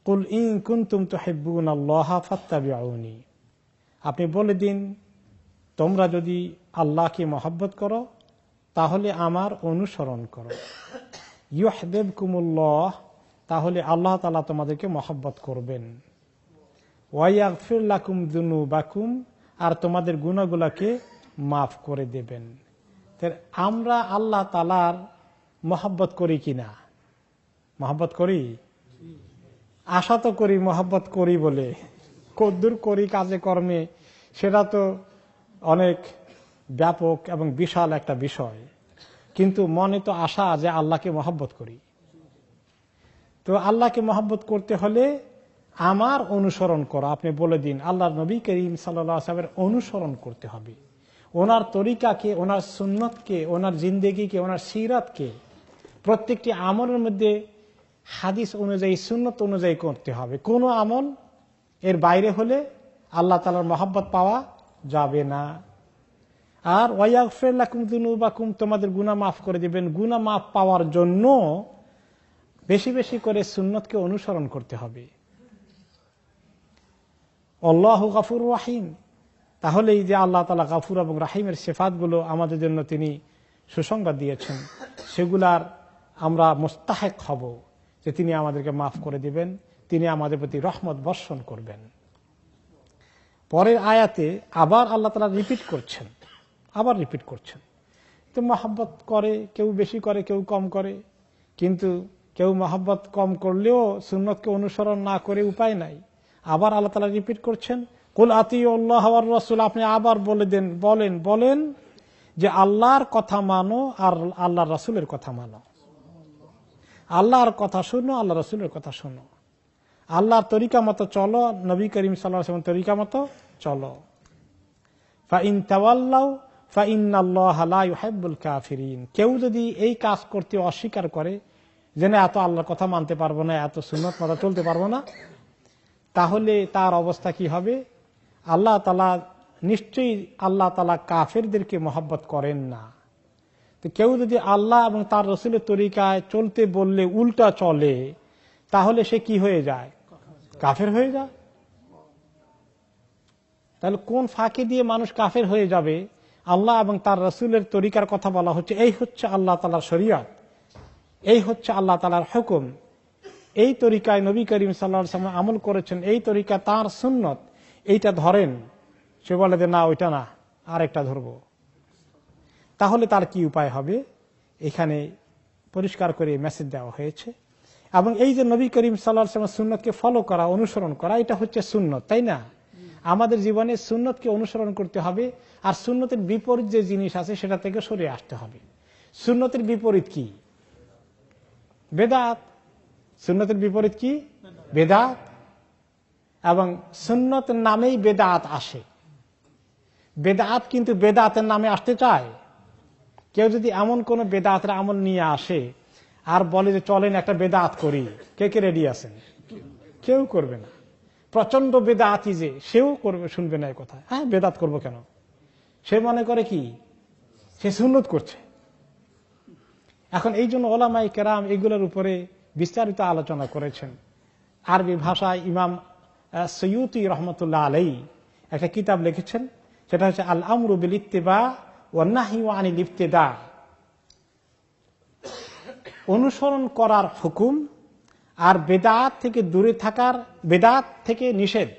কুল in কুনতুম তুহিব্বুনাল্লাহা ফাত্তাবিউনি, আপনি বলে দিন তোমরা যদি আল্লাহকে মহব্বত করো তাহলে আমার অনুসরণ করো। ইউহিব্বুকুমুল্লাহ, তাহলে আল্লাহ তাআলা তোমাদেরকে মহব্বত করবেন। ওয়ায়াগফির লাকুম যুনুবাকুম, আর তোমাদের গুনাহগুলোকে মাফ করে দেবেন। আমরা আল্লাহ তাআলার মহব্বত করি কিনা? মহব্বত করি, আশা তো করি মহব্বত করি বলে, কদ্দুর করি কাজে কর্মে সেটা তো অনেক ব্যাপক এবং বিশাল একটা বিষয়, কিন্তু মনে তো আশা যে আল্লাহকে মহব্বত করি। তো আল্লাহকে মহব্বত করতে হলে আমার অনুসরণ করো। আপনি বলে দিন আল্লাহর নবী করিম সাল্লাল্লাহু আলাইহি ওয়াসাল্লামের অনুসরণ করতে হবে, ওনার তরিকাকে, ওনার সুন্নতকে, ওনার জিন্দেগিকে, ওনার সিরাতকে প্রত্যেকটি আমলের মধ্যে হাদিস অনুযায়ী, সুন্নত অনুযায়ী করতে হবে। কোনো আমল এর বাইরে হলে আল্লাহ তাআলার মহব্বত পাওয়া যাবে না। আর ওয়ায়াগফির লাকুম যুনুবাকুম, তোমাদের গুনাহ মাফ করে দিবেন। গুনাহ মাফ পাওয়ার জন্য বেশি বেশি করে সুন্নতকে অনুসরণ করতে হবে। আল্লাহু গফুরুর রহিম, তাহলে এই যে আল্লাহ তাআলা গফুর এবং রাহিমের সিফাতগুলো আমাদের জন্য তিনি সুসংবাদ দিয়েছেন, সেগুলার আমরা মুস্তাহিক হব যে তিনি আমাদেরকে মাফ করে দিবেন, তিনি আমাদের প্রতি রহমত বর্ষণ করবেন। পরের আয়াতে আবার আল্লাহ তাআলা আবার রিপিট করছেন। তো মহব্বত করে, কেউ বেশি করে, কেউ কম করে, কিন্তু কেউ মহব্বত কম করলেও সুন্নতকে অনুসরণ না করে উপায় নাই। আবার আল্লাহ তাআলা রিপিট করছেন, কুল আতিউল্লাহ ওয়ার রাসূল, আপনি আবার বলেন যে আল্লাহর কথা মানো আর আল্লাহর রাসূলের কথা মানো। আল্লাহর কথা শুনো, আল্লাহ রাসূলের কথা শুনো, আল্লাহর তরিকা মতো চলো, নবী করিম সাল্লাল্লাহু আলাইহি ওয়াসাল্লামের তরিকা মতো চলো। ফাইন তাওয়াল্লাউ ফাইন্নাল্লাহা লা ইউহিব্বুল কাফিরিন, কেউ যদি এই কাজ করতে অস্বীকার করে, যে না এত আল্লাহর কথা মানতে পারবো না, এত সুন্নত মতো চলতে পারবো না, তাহলে তার অবস্থা কি হবে? আল্লাহ তাআলা নিশ্চয়ই কাফেরদেরকে মহব্বত করেন না। তো কেউ যদি আল্লাহ এবং তার রাসূলের তরিকায় চলতে বললে উল্টা চলে, তাহলে সে কি হয়ে যায়? কাফের হয়ে যায়। তাহলে কোন ফাঁকি দিয়ে মানুষ কাফের হয়ে যাবে? আল্লাহ এবং তার রাসূলের তরিকার কথা বলা হচ্ছে, এই হচ্ছে আল্লাহ তাআলার শরীয়ত, এই হচ্ছে আল্লাহ তাআলার হুকুম, এই তরিকায় নবী করিম সাল্লাল্লাহু আলাইহি ওয়াসাল্লাম আমল করেছেন, এই তরিকা তার সুন্নত, এইটা ধরেন। সে বলে যে না ওইটা না, আরেকটা ধরবো। তাহলে তার কি উপায় হবে? এখানে পরিষ্কার করে মেসেজ দেওয়া হয়েছে। এবং এই যে নবী করিম সাল্লাল্লাহু আলাইহি ওয়াসাল্লাম সুন্নতকে ফলো করা, অনুসরণ করা, এটা হচ্ছে সুন্নত, তাই না? আমাদের জীবনে সুন্নতকে অনুসরণ করতে হবে, আর সুন্নতের বিপরীত যে জিনিস আছে সেটা থেকে সরে আসতে হবে। সুন্নতের বিপরীত কি? বেদাত। সুন্নতের বিপরীত কি? বেদাত। এবং সুন্নত নামেই বেদাত আসে। বেদাত কিন্তু বেদাতের নামে আসতে চায়। কেউ যদি এমন কোন বেদাতের আমল নিয়ে আসে আর বলে যে চলেন একটা বেদাত করি, কে কে রেডি আছেন? কেউ করবে না। প্রচন্ড বেদাতি যে, সেও করবে, শুনবে না এই কথা। হ্যাঁ, বেদাত করবো কেন? সে মনে করে কি সে সুন্নত করছে। এখন এই জন্য ওলামায়ে কেরাম এগুলোর উপরে বিস্তারিত আলোচনা করেছেন। আরবি ভাষায় ইমাম সৈয়ুতি রহমতুল্লাহ আলাইহি একটা কিতাব লিখেছেন, সেটা হচ্ছে আল আমরু বিল ইত্তিবা ওয়ান নাহয়ু আনিল ইবতিদা, অনুসরণ করার হুকুম আর বেদাত থেকে দূরে থাকার, বেদাত থেকে নিষেধ,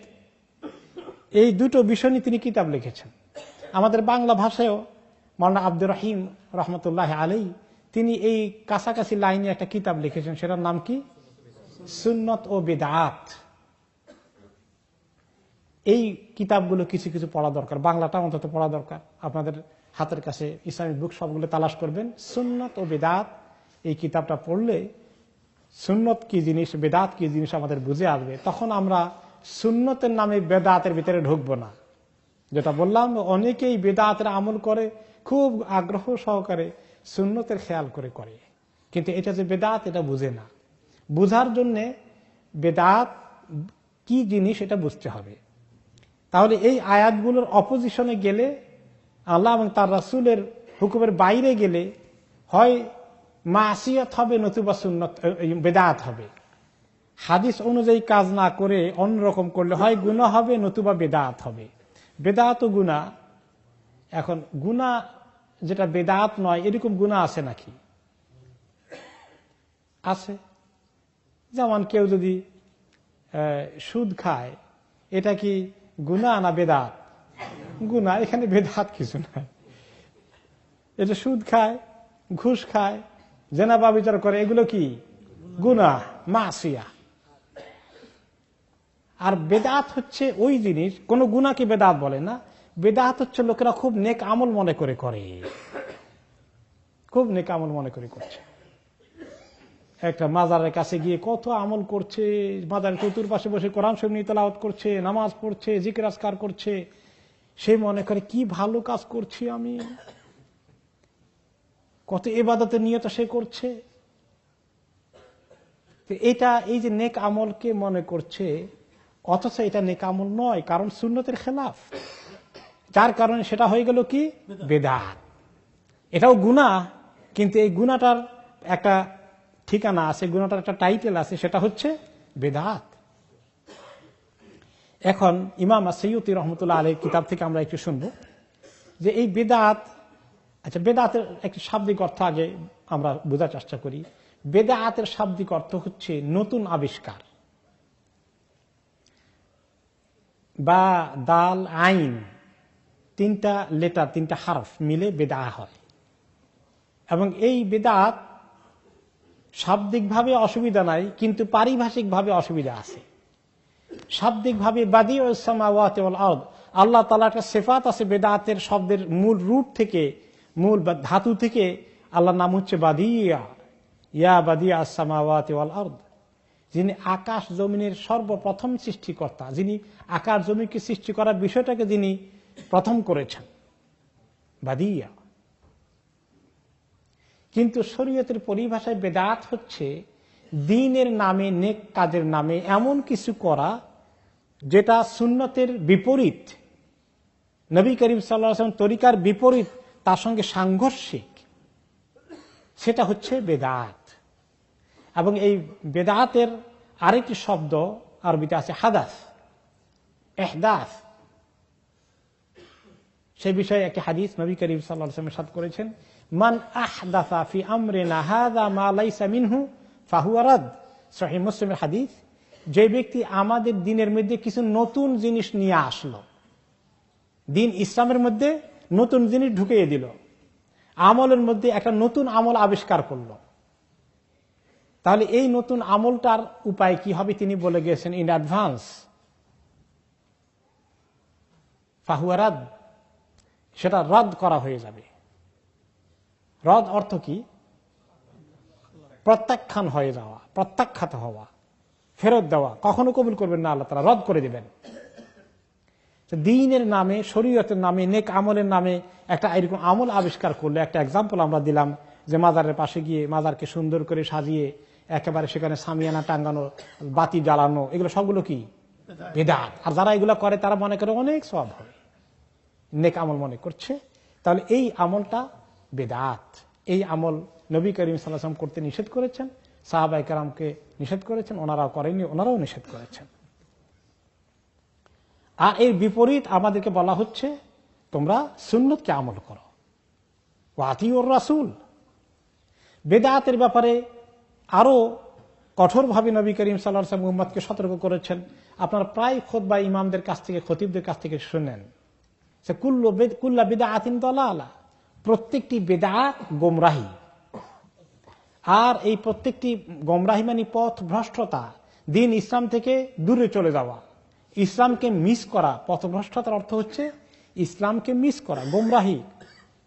এই দুটো বিষয় নিয়ে তিনি কিতাব লিখেছেন। আমাদের বাংলা ভাষায়ও মাওলানা আব্দুর রহিম রহমতুল্লাহ আলাইহি তিনি এই কাছাকাছি লাইনে একটা কিতাব লিখেছেন, সেটার নাম কি? সুন্নত ও বেদাত। এই কিতাবগুলো কিছু কিছু পড়া দরকার, বাংলাটা অন্তত পড়া দরকার। আপনাদের হাতের কাছে ইসলামিক বুক সবগুলো তালাশ করবেন, সুন্নত ও বেদাত। এই কিতাবটা পড়লে সুন্নত কি জিনিস, বেদাত কি জিনিস আমাদের বুঝে আসবে। তখন আমরা সুন্নতের নামে বেদাতের ভিতরে ঢুকবো না। যেটা বললাম, অনেকেই বেদাতের আমল করে খুব আগ্রহ সহকারে, সুন্নতের খেয়াল করে, কিন্তু এটা যে বেদাত এটা বুঝে না। বুঝার জন্য বেদাত কি জিনিস এটা বুঝতে হবে। তাহলে এই আয়াতগুলোর অপোজিশনে গেলে, আল্লাহ এবং তার রাসূলের হুকুমের বাইরে গেলে হয় মাসিয়াত হবে, নতুবা সুন্নত বেদাত হবে। হাদিস অনুযায়ী কাজ না করে অন্যরকম করলে হয় গুনাহ হবে নতুবা বেদাত হবে। বেদাত ও গুনাহ, এখন গুনাহ যেটা বেদাত নয় এরকম গুনাহ আছে নাকি? আছে। যেমন কেউ যদি সুদ খায়, এটা কি গুনাহ না বেদাত? গুনাহ, এখানে বেদাত কিছু নাই। এটা সুদ খায়, ঘুষ খায়, জেনা ব্যভিচার করে, এগুলো কি গুনাহ, মাসিয়া। আর বেদাত হচ্ছে ওই জিনিস, কোন গুনাহকে বেদাত বলে না। বেদাত হচ্ছে লোকেরা খুব নেক আমল মনে করে করে, খুব নেক আমল মনে করে করছে। একটা মাজারের কাছে গিয়ে কত আমল করছে, মাজারের চতুর্পাশে বসে কোরআন শরীফ নিয়ে তেলাওয়াত করছে, নামাজ পড়ছে, জিকির আজকার করছে, সে মনে করে কি ভালো কাজ করছি আমি, কত ইবাদতের নিয়ত সে করছে। এটা এই যে নেক আমলকে মনে করছে, অথচ এটা নেক আমল নয়, কারণ সুন্নতের খেলাফ, যার কারণে সেটা হয়ে গেল কি বেদাত। এটাও গুনাহ, কিন্তু এই গুনাহটার একটা ঠিকানা আছে, গুনাহটার একটা টাইটেল আছে, সেটা হচ্ছে বেদাত। এখন ইমাম সাইয়্যিদি রহমতুল্লাহ আলাইহির কিতাব থেকে আমরা একটু শুনবো যে এই বেদাত, আচ্ছা বেদাতের একটি শাব্দিক অর্থ আগে আমরা বোঝার চেষ্টা করি। বেদাতের শাব্দিক অর্থ হচ্ছে নতুন আবিষ্কার, বা দাল আইন, তিনটা লেটার, তিনটা হারফ মিলে বেদা হয়। এবং এই বেদাত শাব্দিকভাবে অসুবিধা নাই, কিন্তু পারিভাষিকভাবে অসুবিধা আছে। শাব্দিকভাবে বাদিউস সামাওয়াতি ওয়াল আরদ, আল্লাহ তাআলার একটা সিফাত আছে বেদাতের শব্দের মূল রূট থেকে, মূল ধাতু থেকে। আল্লাহর নাম হচ্ছে বাদিয়া, ইয়া বাদিয়াস সামাওয়াতি ওয়াল আরদ, যিনি আকাশ জমিনের সর্বপ্রথম সৃষ্টিকর্তা, যিনি আকাশ জমিকে সৃষ্টি করার বিষয়টাকে যিনি প্রথম করেছেন, বাদিয়া। কিন্তু শরীয়তের পরিভাষায় বেদাত হচ্ছে দ্বীনের নামে, নেক কাজের নামে এমন কিছু করা যেটা সুন্নতের বিপরীত, নবী করিম সাল্লাল্লাহু আলাইহি ওয়াসাল্লাম তরিকার বিপরীত, তার সঙ্গে সাংঘর্ষিক, সেটা হচ্ছে বেদাত। এবং এই বেদাতের আরেকটি শব্দ আরবিতে আছে হাদাস, ইহদাস। সেই বিষয়ে একটি হাদিস নবী করিম সাল্লাল্লাহু আলাইহি ওয়াসাল্লাম ইরশাদ করেছেন, মান আহদাসা ফি আমরিনা হাযা মা লাইসা মিনহু ফাহুয়া রাদ। সহিহ মুসলিমের হাদিস, যে ব্যক্তি আমাদের দ্বীনের মধ্যে কিছু নতুন জিনিস নিয়ে আসলো, দ্বীন ইসলামের মধ্যে নতুন জিনিস ঢুকিয়ে দিল, আমলের মধ্যে একটা নতুন আমল আবিষ্কার করলো, তাহলে এই নতুন আমলটার উপায় কি হবে তিনি বলে গেছেন ইন অ্যাডভান্স, ফাহুয়া রাদ, সেটা রদ করা হয়ে যাবে। রদ অর্থ কি? প্রত্যাখ্যান হয়ে যাওয়া, প্রত্যাখ্যাত হওয়া, ফেরত দেওয়া, কখনো কবুল করবেন না আল্লাহ তাআলা, রদ করে দিবেন। দ্বীনের নামে, শরীয়তের নামে, নেক আমলের নামে একটা এরকম আমল আবিষ্কার করলে, একটা এক্সাম্পল আমরা দিলাম যে মাজারের পাশে গিয়ে মাজারকে সুন্দর করে সাজিয়ে একেবারে সেখানে সামিয়ানা টাঙ্গানো, বাতি জ্বালানো, এগুলো সবগুলো কি বেদাত। আর যারা এগুলো করে তারা মনে করে অনেক সওয়াব হবে, নেক আমল মনে করছে, তাহলে এই আমলটা বেদাত। এই আমল নবী করিম সাল্লাল্লাহু আলাইহি ওয়াসাল্লাম করতে নিষেধ করেছেন, সাহাবায়ে কেরামকে নিষেধ করেছেন, ওনারাও করেননি, ওনারাও নিষেধ করেছেন। আর এর বিপরীত আমাদেরকে বলা হচ্ছে তোমরা সুন্নতকে আমল করো, ওয়া আতিউর রাসূল। বেদাতের ব্যাপারে আরো কঠোরভাবে নবী করিম সাল্লাল্লাহু আলাইহি ওয়াসাল্লাম উম্মতকে সতর্ক করেছেন। আপনারা প্রায় খুতবা ইমামদের কাছ থেকে, খতিবদের কাছ থেকে শুনেন যে কুল্লু বিদআতিন দালালা, প্রত্যেকটি বেদাত গোমরাহি। আর এই প্রত্যেকটি গোমরাহি মানে পথ ভ্রষ্টতা, দ্বীন ইসলাম থেকে দূরে চলে যাওয়া, ইসলামকে মিস করা। পথভ্রষ্টতার অর্থ হচ্ছে ইসলামকে মিস করা, গোমরাহি।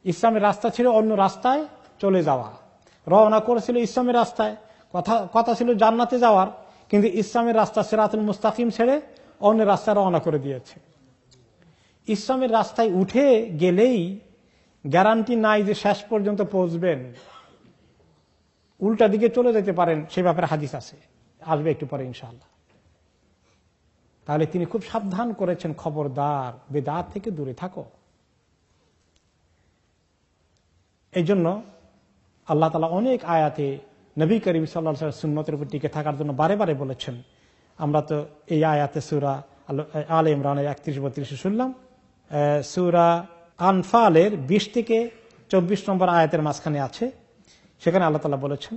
ইসলামের রাস্তা ছিল অন্য রাস্তায় চলে যাওয়া, রওনা করেছিল ইসলামের রাস্তায়, কথা ছিল জান্নাতে যাওয়ার, কিন্তু ইসলামের রাস্তা সিরাতুল মুস্তাকিম ছেড়ে অন্য রাস্তায় রওনা করে দিয়েছে। ইসলামের রাস্তায় উঠে গেলেই গ্যারান্টি নাই যে শেষ পর্যন্ত পৌঁছবেন, উল্টা দিকে চলে যেতে পারেন, সে ব্যাপারে হাদিস আছে, আসবে একটু পরে ইনশাআল্লাহ। তাহলে তিনি খুব সাবধান করেছেন, খবরদার বেদাত থেকে দূরে থাকো। এই জন্য আল্লাহ তাআলা অনেক আয়াতে নবী করিম সাল্লাল্লাহু আলাইহি ওয়াসাল্লাম সুন্নতের উপর টিকে থাকার জন্য বারে বারে বলেছেন। আমরা তো এই আয়াতে সূরা আলে ইমরানের 31-32 শুনলাম, সূরা আনফালের 20 থেকে 24 নম্বর আয়াতের মাঝখানে আছে, সেখানে আল্লাহ তাআলা বলেছেন,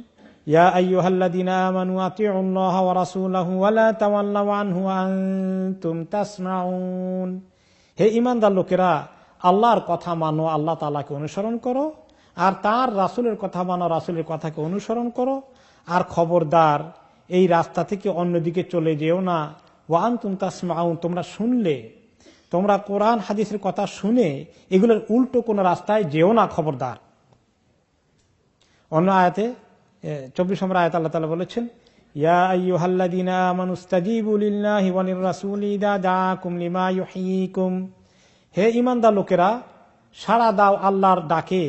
ইয়া আইয়ুহাল্লাযীনা আমানু আতিউল্লাহা ওয়া রাসূলাহু ওয়া লা তাওয়াল্লাউ আনহু ওয়া আনতুম তাসমাউন। হে ঈমানদার লোকেরা, আল্লাহর কথা মানো, আল্লাহ তাআলাকে অনুসরণ করো, আর তার রাসূলের কথা মানো, রাসূলের কথাকে অনুসরণ করো, আর খবরদার এই রাস্তা থেকে অন্যদিকে চলে যেও না। ওয়া আনতুম তাসমাউন, তোমরা শুনলে, তোমরা কোরআন হাদিসের কথা শুনে এগুলোর উল্টো কোন রাস্তায় যেও না, খবরদার। অন্য আয়াতে 24 নম্বর আয়াতে আল্লাহ তাআলা বলেছেন, ইয়া আইয়ুহাল্লাযীনা আমানু ইসতাজিবু লিল্লাহি ওয়া লির-রাসূলি ইযা দাআকুম লিমা ইউহয়িকুম। হে ঈমানদার লোকেরা, সাড়া দাও আল্লাহর ডাকে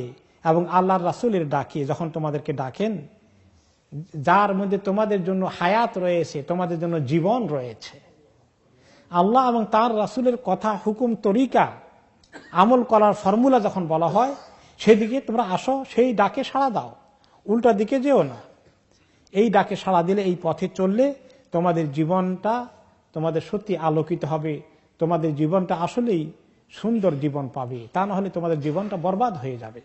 এবং আল্লাহর রাসূলের ডাকে যখন তোমাদেরকে ডাকেন, যার মধ্যে তোমাদের জন্য হায়াত রয়েছে, তোমাদের জন্য জীবন রয়েছে। আল্লাহ এবং তার রাসূলের কথা, হুকুম, তরিকা, আমল করার ফর্মুলা যখন বলা হয়, সেদিকে তোমরা আসো, সেই ডাকে সাড়া দাও, উল্টা দিকে যেও না। এই ডাকে সাড়া দিলে, এই পথে চললে তোমাদের জীবনটা তোমাদের সত্যি আলোকিত হবে, তোমাদের জীবনটা আসলেই সুন্দর জীবন পাবে, তা না হলে তোমাদের জীবনটা বরবাদ হয়ে যাবে।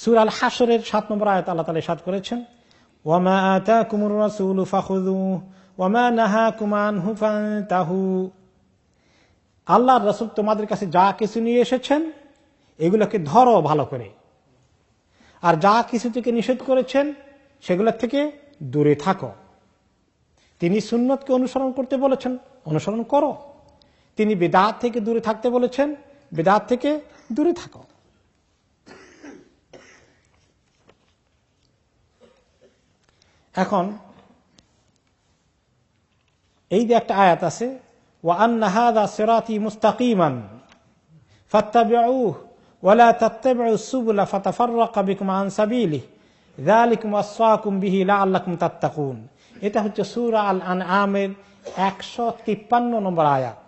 সূরা আল হাশরের 7 নম্বর আয়াত আল্লাহ তাআলা ইরশাদ করেছেন, ওয়ামা আতাকুমুর রাসূলু ফাখুযুহু ওয়ামা নাহাকুম আনহু ফান্তাহু। আল্লাহর রাসূল তোমাদের কাছে যা কিছু নিয়ে এসেছেন এগুলোকে ধরো ভালো করে, আর যা কিছু থেকে নিষেধ করেছেন সেগুলোর থেকে দূরে থাকো। তিনি সুন্নতকে অনুসরণ করতে বলেছেন, অনুসরণ করো। তিনি বিদআত থেকে দূরে থাকতে বলেছেন, বিদআত থেকে দূরে থাকো। এখন এই যে একটা আয়াত আছে, ওয়া আন্না হাযা সিরাতী মুস্তাকিমান ফাত্তাবিউহু ওয়া লা তাত্তাবিউস সুবুলা ফাতাফাররাকা বিকুম আন সাবিলিহি যালিকুম ওয়াসাকুম বিহি লাআল্লাকুম তাত্তাকুন। এটা হচ্ছে সূরা আল আনআমের 153 নম্বর আয়াত।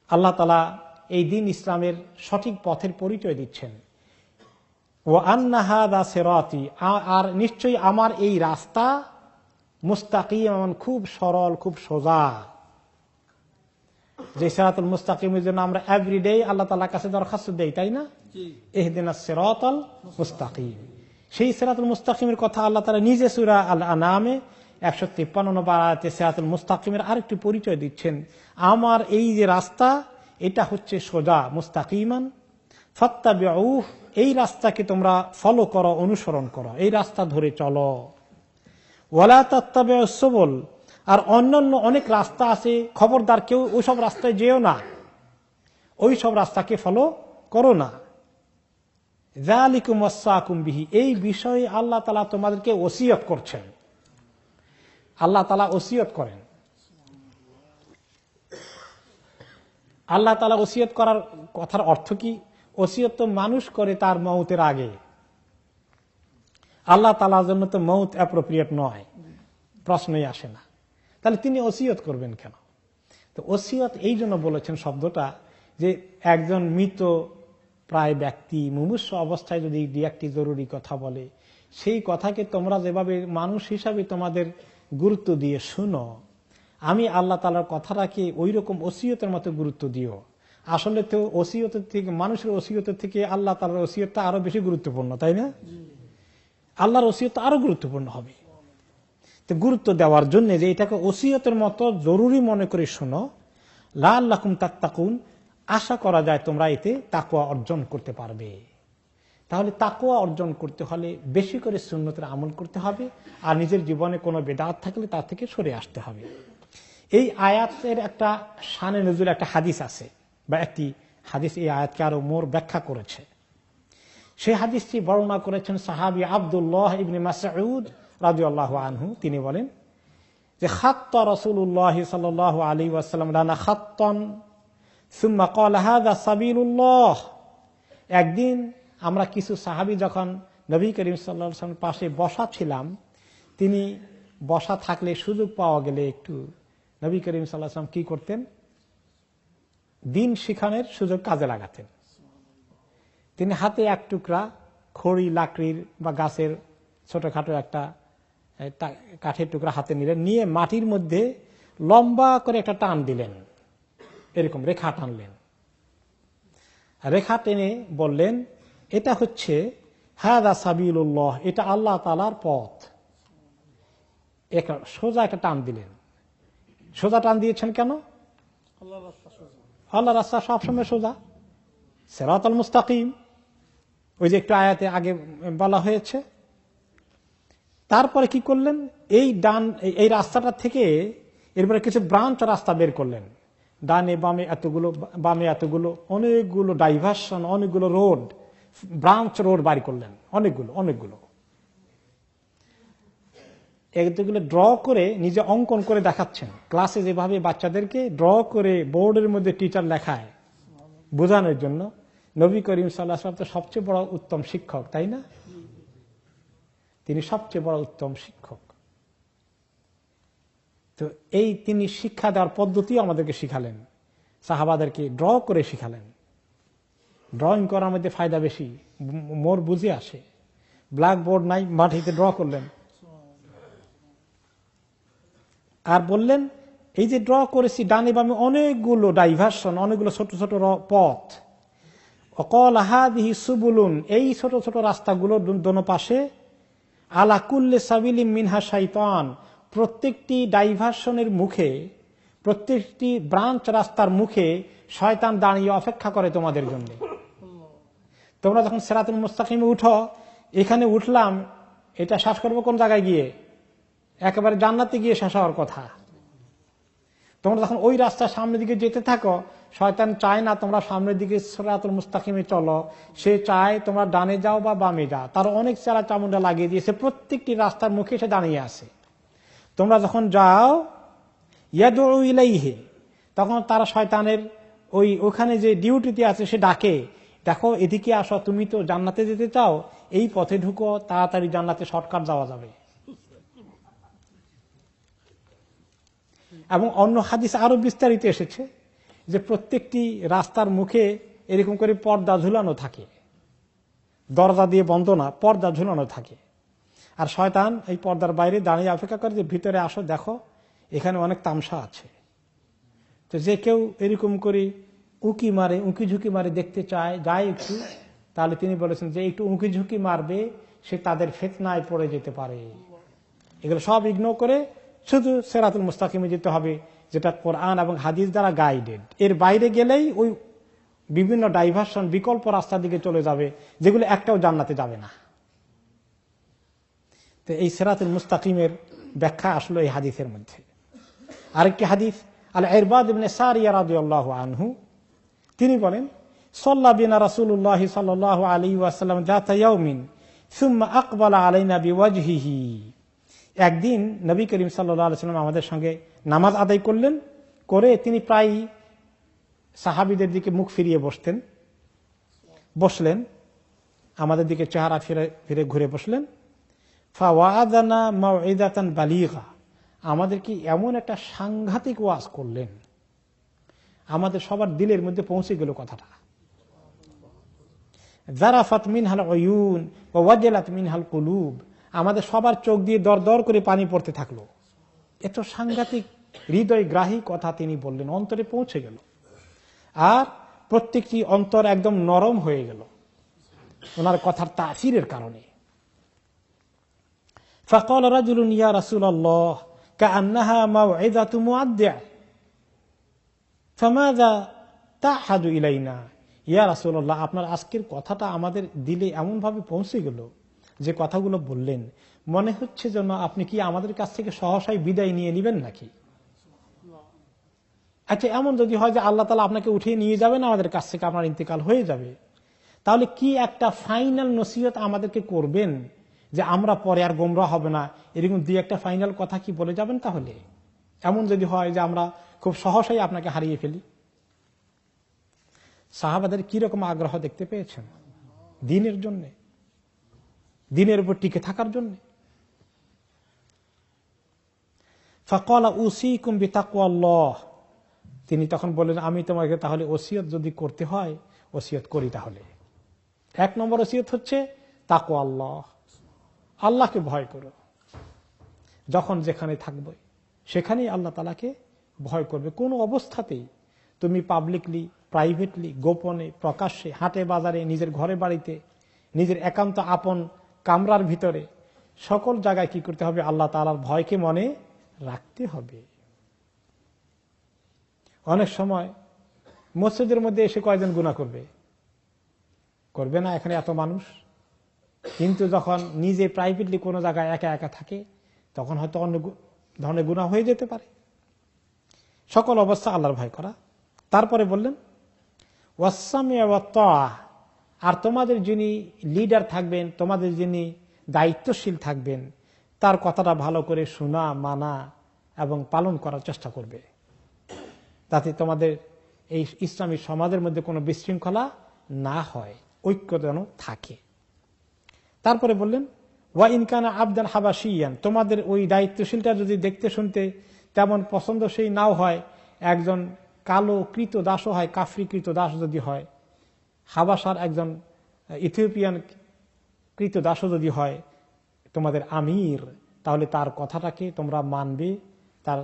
আল্লাহ তাআলা এই দিন ইসলামের সঠিক পথের পরিচয় দিচ্ছেন। ওয়া আন্না হাযা সিরাতী, আর নিশ্চয়ই আমার এই রাস্তা, মুস্তাকিম, খুব সরল, খুব সোজা। যে সিরাতুল মুস্তাকিমের জন্য আমরা এভরিডে আল্লাহ তাআলার কাছে দরখাস্ত দেই, তাই না? ইহদিনাস সিরাতাল মুস্তাকিম। সেই সিরাতুল মুস্তাকিমের কথা আল্লাহ তাআলা নিজে সূরা আল আনআমে 153 নম্বর আয়াতে সিরাতুল মুস্তাকিমের আরেকটি পরিচয় দিচ্ছেন। আমার এই যে রাস্তা, এটা হচ্ছে সোজা, মুস্তাকিমান ফাত্তাবিউহু, এই রাস্তাকে তোমরা ফলো করো, অনুসরণ করো, এই রাস্তা ধরে চলো। ওয়ালা তাত্তাবিউস সুবুল, আর অন্যান্য অনেক রাস্তা আছে, খবরদার কেউ ওইসব রাস্তায় যেও না, ওই সব রাস্তাকে ফলো করো না। যালিকুম ওয়াসাকুম বিহি, এই বিষয়ে আল্লাহ তাআলা তোমাদেরকে ওসিয়ত করছেন। আল্লাহ তাআলা ওসিয়ত করেন। আল্লাহ তাআলা ওসিয়ত করার কথার অর্থ কি? ওসিয়ত তো মানুষ করে তার মওতের আগে। আল্লাহ তাআলার জন্য তো মওত অ্যাপ্রোপ্রিয়েট নয়, প্রশ্নই আসে না। তাহলে তিনি ওসিয়ত করবেন কেন? তো ওসিয়ত এই জন্য বলেছেন শব্দটা, যে একজন মৃত প্রায় ব্যক্তি মুমূর্ষু অবস্থায় যদি একটি জরুরি কথা বলে, সেই কথাকে তোমরা যেভাবে মানুষ হিসাবে তোমাদের গুরুত্ব দিয়ে শুনো, আমি আল্লাহ তাআলার কথাটাকে ওই রকম ওসিয়তের মতো গুরুত্ব দিও। আসলে তো ওসিয়তের থেকে, মানুষের ওসিয়তের থেকে আল্লাহ তাআলার ওসিয়তটা আরো বেশি গুরুত্বপূর্ণ, তাই না? আল্লাহর ওসিয়ত আরো গুরুত্বপূর্ণ হবে। তো গুরুত্ব দেওয়ার জন্য যে এটাকে ওসিয়তের মতো জরুরি মনে করে শোনো, লাআল্লাকুম তাত্তাকুন, আশা করা যায় তোমরা এতে তাকওয়া অর্জন করতে পারবে। তাহলে তাকওয়া অর্জন করতে হলে বেশি করে সুন্নতের আমল করতে হবে, আর নিজের জীবনে কোনো বিদআত থাকলে তা থেকে সরে আসতে হবে। এই আয়াতের একটা শানে নজুল, একটা হাদিস আছে, বা একটি হাদিস এই আয়াতকে আরো মোর ব্যাখ্যা করেছে। সেই হাদিসটি বর্ণনা করেছেন সাহাবী আব্দুল্লাহ ইবনে মাসউদ রাদিয়াল্লাহু আনহু। তিনি বলেন যে খাত্তা রাসূলুল্লাহ সাল্লাল্লাহু আলাইহি ওয়াসাল্লাম লানা খাত্তান সুম্মা ক্বালা হাযা সাবিলুল্লাহ। একদিন আমরা কিছু সাহাবী যখন নবী করিম সাল্লাল্লাহু আলাইহি ওয়াসাল্লামের পাশে বসা ছিলাম, তিনি বসা থাকলে সুযোগ পাওয়া গেলে একটু নবী করিম সাল্লাল্লাহু আলাইহি ওয়াসাল্লাম কি করতেন? দিন শিখানোর সুযোগ কাজে লাগাতেন। তিনি হাতে এক টুকরা খড়ি লাকড়ির বা গাছের ছোটখাটো একটা কাঠের টুকরা হাতে নিলেন, নিয়ে মাটির মধ্যে লম্বা করে একটা টান দিলেন, এরকম রেখা টানলেন। রেখা টেনে বললেন এটা হচ্ছে হাদা সাবিলুল্লাহ, এটা আল্লাহ তাআলার পথ। সোজা একটা টান দিলেন। সোজা টান দিয়েছেন কেন? আল্লাহ রাস্তা সবসময় সোজা, সিরাতাল মুস্তাকিম, ওই যে একটু আয়াতে আগে বলা হয়েছে। তারপরে কি করলেন, এই রাস্তাটা থেকে এরপরে কিছু ব্রাঞ্চ রাস্তা বের করলেন, ডানে বামে এতগুলো, বামে এতগুলো, অনেকগুলো ডাইভার্সন, অনেকগুলো রোড, ব্রাঞ্চ রোড বাড়ি করলেন, অনেকগুলো এগুলো ড্র করে নিজে অঙ্কন করে দেখাচ্ছেন। ক্লাসে যেভাবে বাচ্চাদেরকে ড্র করে বোর্ডের মধ্যে টিচার লেখায় বোঝানোর জন্য, নবী করিম সাল্লাল্লাহু আলাইহি ওয়াসাল্লাম তো সবচেয়ে বড় উত্তম শিক্ষক, তাই না? তিনি সবচেয়ে বড় উত্তম শিক্ষক। তো তিনি শিক্ষা দেওয়ার পদ্ধতিও আমাদেরকে শিখালেন, সাহাবাদেরকে ড্র করে শিখালেন। ড্রয়িং করার মধ্যে ফায়দা বেশি, মোর বুঝে আসে। ব্ল্যাক বোর্ড নাই, মাটিতে ড্র করলেন। আর বললেন এই যে ড্র করেছি ডানে বামে অনেকগুলো ডাইভার্সন, অনেকগুলো ছোট ছোট পথ, অকল হাদিহি সুবুলুন, এই ছোট ছোট রাস্তাগুলো দোনো পাশে, আলা কুল্লি সাবিলিম মিনহা শাইতান, প্রত্যেকটি ডাইভার্সনের মুখে, প্রত্যেকটি ব্রাঞ্চ রাস্তার মুখে শয়তান দাঁড়িয়ে অপেক্ষা করে তোমাদের জন্য। তোমরা যখন সিরাতুল মুস্তাকিমে উঠো, এখানে উঠলাম, এটা শেষ করবো কোন জায়গায় গিয়ে? একেবারে জান্নাতে গিয়ে শেষ হওয়ার কথা। তোমরা যখন ওই রাস্তার সামনের দিকে যেতে থাকো, শয়তান চায় না তোমরা সামনের দিকে সিরাতুল মুস্তাকিমে চলো, সে চায় তোমরা ডানে যাও বা বামে যাও। তার অনেক চারা চামুন্ডা লাগিয়ে দিয়েছে, প্রত্যেকটি রাস্তার মুখে সে দাঁড়িয়ে আছে। তোমরা যখন যাও ইয়াদউ ইলাইহি, তখন তারা শয়তানের ওখানে যে ডিউটিতে আছে সে ডাকে, দেখো এদিকে আসো, তুমি তো জান্নাতে যেতে চাও, এই পথে ঢুকো, তাড়াতাড়ি জান্নাতে শর্টকাট যাওয়া যাবে। এবং অন্য হাদিস আরো বিস্তারিত এসেছে যে প্রত্যেকটি রাস্তার মুখে এরকম করে পর্দা ঝুলানো থাকে, দরজা দিয়ে বন্ধ না, পর্দা ঝুলানো থাকে। আর শয়তান এই পর্দার বাইরে দাঁড়িয়ে অপেক্ষা করে যে ভিতরে আসো, দেখো এখানে অনেক তামসা আছে। তো যে কেউ এরকম করে উঁকি ঝুঁকি মারে দেখতে যায় একটু, তাহলে তিনি বলেছেন যে একটু উঁকি ঝুঁকি মারবে, সে তাদের ফিতনায় পড়ে যেতে পারে। এগুলো সব ইগনোর করে শুধু সিরাতুল মুস্তাকিমে যেতে হবে, যেটা কোরআন এবং হাদিস দ্বারা গাইডেড। এর বাইরে গেলেই ওই বিভিন্ন ডাইভার্সন, বিকল্প রাস্তার দিকে চলে যাবে, যেগুলো একটাও জান্নাতে যাবে না। তো এই সিরাতুল মুস্তাকিমের ব্যাখ্যা আসলো এই হাদিসের মধ্যে। আরেকটি হাদিস, আল ইরবাদ ইবনে সারিয়া রাদিয়াল্লাহু আনহু, তিনি বলেন সাল্লা বিনা রাসূলুল্লাহ সাল্লাল্লাহু আলাইহি ওয়াসাল্লাম যাতা ইয়াউমিন সুম্মা আকবালা আলাইনা বিওয়াজহিহি। একদিন নবী করিম সাল্লাল্লাহু আলাইহি ওয়াসাল্লাম আমাদের সঙ্গে নামাজ আদায় করলেন, করে তিনি প্রায় সাহাবীদের দিকে মুখ ফিরিয়ে বসলেন, আমাদের দিকে চেহারা ফিরে ঘুরে বসলেন। ফাওয়াদানা মাউইদাতান বালিগা, আমাদেরকে এমন একটা সাংঘাতিক ওয়াজ করলেন, আমাদের সবার দিলের মধ্যে পৌঁছে গেল কথাটা। জারাফাত মিনহাল উয়ুন ওয়া ওয়াজালাত মিনহাল কুলুব, আমাদের সবার চোখ দিয়ে দর করে পানি পড়তে থাকলো। এত সাংঘাতিক হৃদয়গ্রাহী কথা তিনি বললেন, অন্তরে পৌঁছে গেল। আর প্রত্যেকটি অন্তর একদম নরম হয়ে গেল ওনার কথার তাসিরের কারণে। ফাকাল রাজুলুন ইয়া রাসূলুল্লাহ কাআন্নাহা মাউইযাতু মুআদ্দিআ ফামাযা তাহাদু ইলাইনা। ইয়া রাসূলুল্লাহ, আপনার আজকের কথাটা আমাদের দিলে এমন ভাবে পৌঁছে গেল, যে কথাগুলো বললেন মনে হচ্ছে যেন আপনি কি আমাদের কাছ থেকে সহসাই বিদায় নিয়ে নেবেন নাকি? আচ্ছা, এমন যদি হয় যে আল্লাহ তাআলা আপনাকে উঠিয়ে নিয়ে যাবেন, আমাদের কাছ থেকে আপনার ইন্তেকাল হয়ে যাবে, তাহলে কি একটা ফাইনাল নসিহত আমাদেরকে করবেন যে আমরা পরে আর গোমরাহ হবে না, এরকম দুই একটা ফাইনাল কথা কি বলে যাবেন? তাহলে এমন যদি হয় যে আমরা খুব সহসাই আপনাকে হারিয়ে ফেলি। সাহাবাদের কিরকম আগ্রহ দেখতে পেয়েছেন দ্বীনের জন্য, দ্বীনের উপর টিকে থাকার জন্য। ফাকালা উসীকুম বিতাকওয়াল্লাহ, তিনি তখন বললেন আমি তোমাকে তাহলে ওসিয়ত যদি করতে হয় ওসিয়ত করি। তাহলে এক নম্বর ওসিয়ত হচ্ছে তাকওয়া আল্লাহ, আল্লাহকে ভয় করো। যখন যেখানে থাকবে সেখানেই আল্লাহ তাআলাকে ভয় করবে। কোনো অবস্থাতেই তুমি পাবলিকলি, প্রাইভেটলি, গোপনে, প্রকাশ্যে, হাটে বাজারে, নিজের ঘরে বাড়িতে, নিজের একান্ত আপন কামরার ভিতরে, সকল জায়গায় কি করতে হবে? আল্লাহ তাআলার ভয়কে মনে রাখতে হবে। অনেক সময় মসজিদের মধ্যে এসে কয়জন গুনাহ করবে না? এখানে এত মানুষ। কিন্তু যখন নিজে প্রাইভেটলি কোনো জায়গায় একা একা থাকে তখন হয়তো অন্য ধরনের গুনাহ হয়ে যেতে পারে। সকল অবস্থা আল্লাহর ভয় করা। তারপরে বললেন ওয়াসসামি'u ওয়াত-তাআ, আর তোমাদের যিনি লিডার থাকবেন, তোমাদের যিনি দায়িত্বশীল থাকবেন, তার কথাটা ভালো করে শোনা, মানা এবং পালন করার চেষ্টা করবে, যাতে তোমাদের এই ইসলামী সমাজের মধ্যে কোনো বিশৃঙ্খলা না হয়, ঐক্য যেন থাকে। তারপরে বললেন ওয়া ইন কানা আবদান হাবাশিয়ান, তোমাদের ওই দায়িত্বশীলটা যদি দেখতে শুনতে তেমন পছন্দসই নাও হয়, একজন কালো কৃত দাসও হয়, কাফরি কৃত দাস যদি হয়, হাবাসার একজন ইথিওপিয়ান কৃত দাসও যদি হয় তোমাদের আমির, তাহলে তার কথাটাকে তোমরা মানবে, তার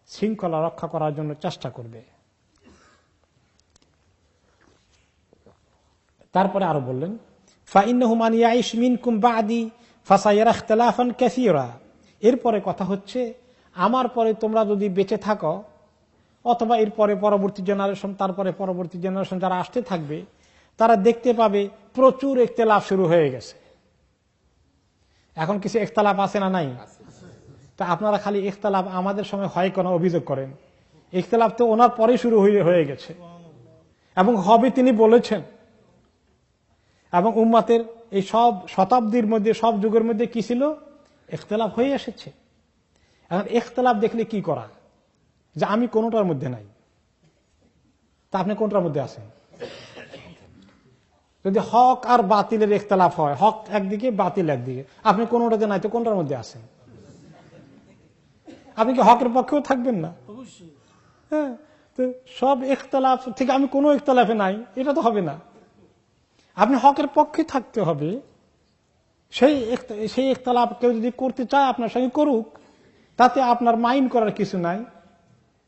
শৃঙ্খলা রক্ষা করার জন্য চেষ্টা করবে। তারপরে আরো বললেন ফাইন্নাহু মান ইয়াইশ মিনকুম বা'দি ফাসায়ারা ইখতিলাফান কাসীরা, এরপরে কথা হচ্ছে আমার পরে তোমরা যদি বেঁচে থাকো, অথবা এরপরে পরবর্তী জেনারেশন, তারপরে পরবর্তী জেনারেশন যারা আসতে থাকবে, তারা দেখতে পাবে প্রচুর ইখতিলাফ শুরু হয়ে গেছে। এখন কিছু ইখতিলাফ আছে না নাই? তা আপনারা খালি ইখতিলাফ আমাদের সময় হয় কেন অভিযোগ করেন? ইখতিলাফ তো ওনার পরে শুরু হয়ে গেছে এবং হবে, তিনি বলেছেন। এবং উম্মতের এই সব শতাব্দীর মধ্যে, সব যুগের মধ্যে কি ছিল? ইখতিলাফ হয়ে এসেছে। এখন ইখতিলাফ দেখলে কি করা? যে আমি কোনটার মধ্যে নাই, তা আপনি কোনটার মধ্যে আছেন? যদি হক আর বাতিলের ইখতিলাফ হয়, হক একদিকে বাতিল একদিকে, আপনি কোনটাতে নাই, তো কোনটার মধ্যে আছেন? আপনি কি হকের পক্ষেও থাকবেন না? হ্যাঁ, তো সব ইখতিলাফ থেকে আমি কোনো ইখতিলাফে নাই, এটা তো হবে না। আপনি হকের পক্ষে থাকতে হবে। সেই ইখতিলাফ কেউ যদি করতে চায় আপনার সঙ্গে করুক, তাতে আপনার মাইন্ড করার কিছু নাই,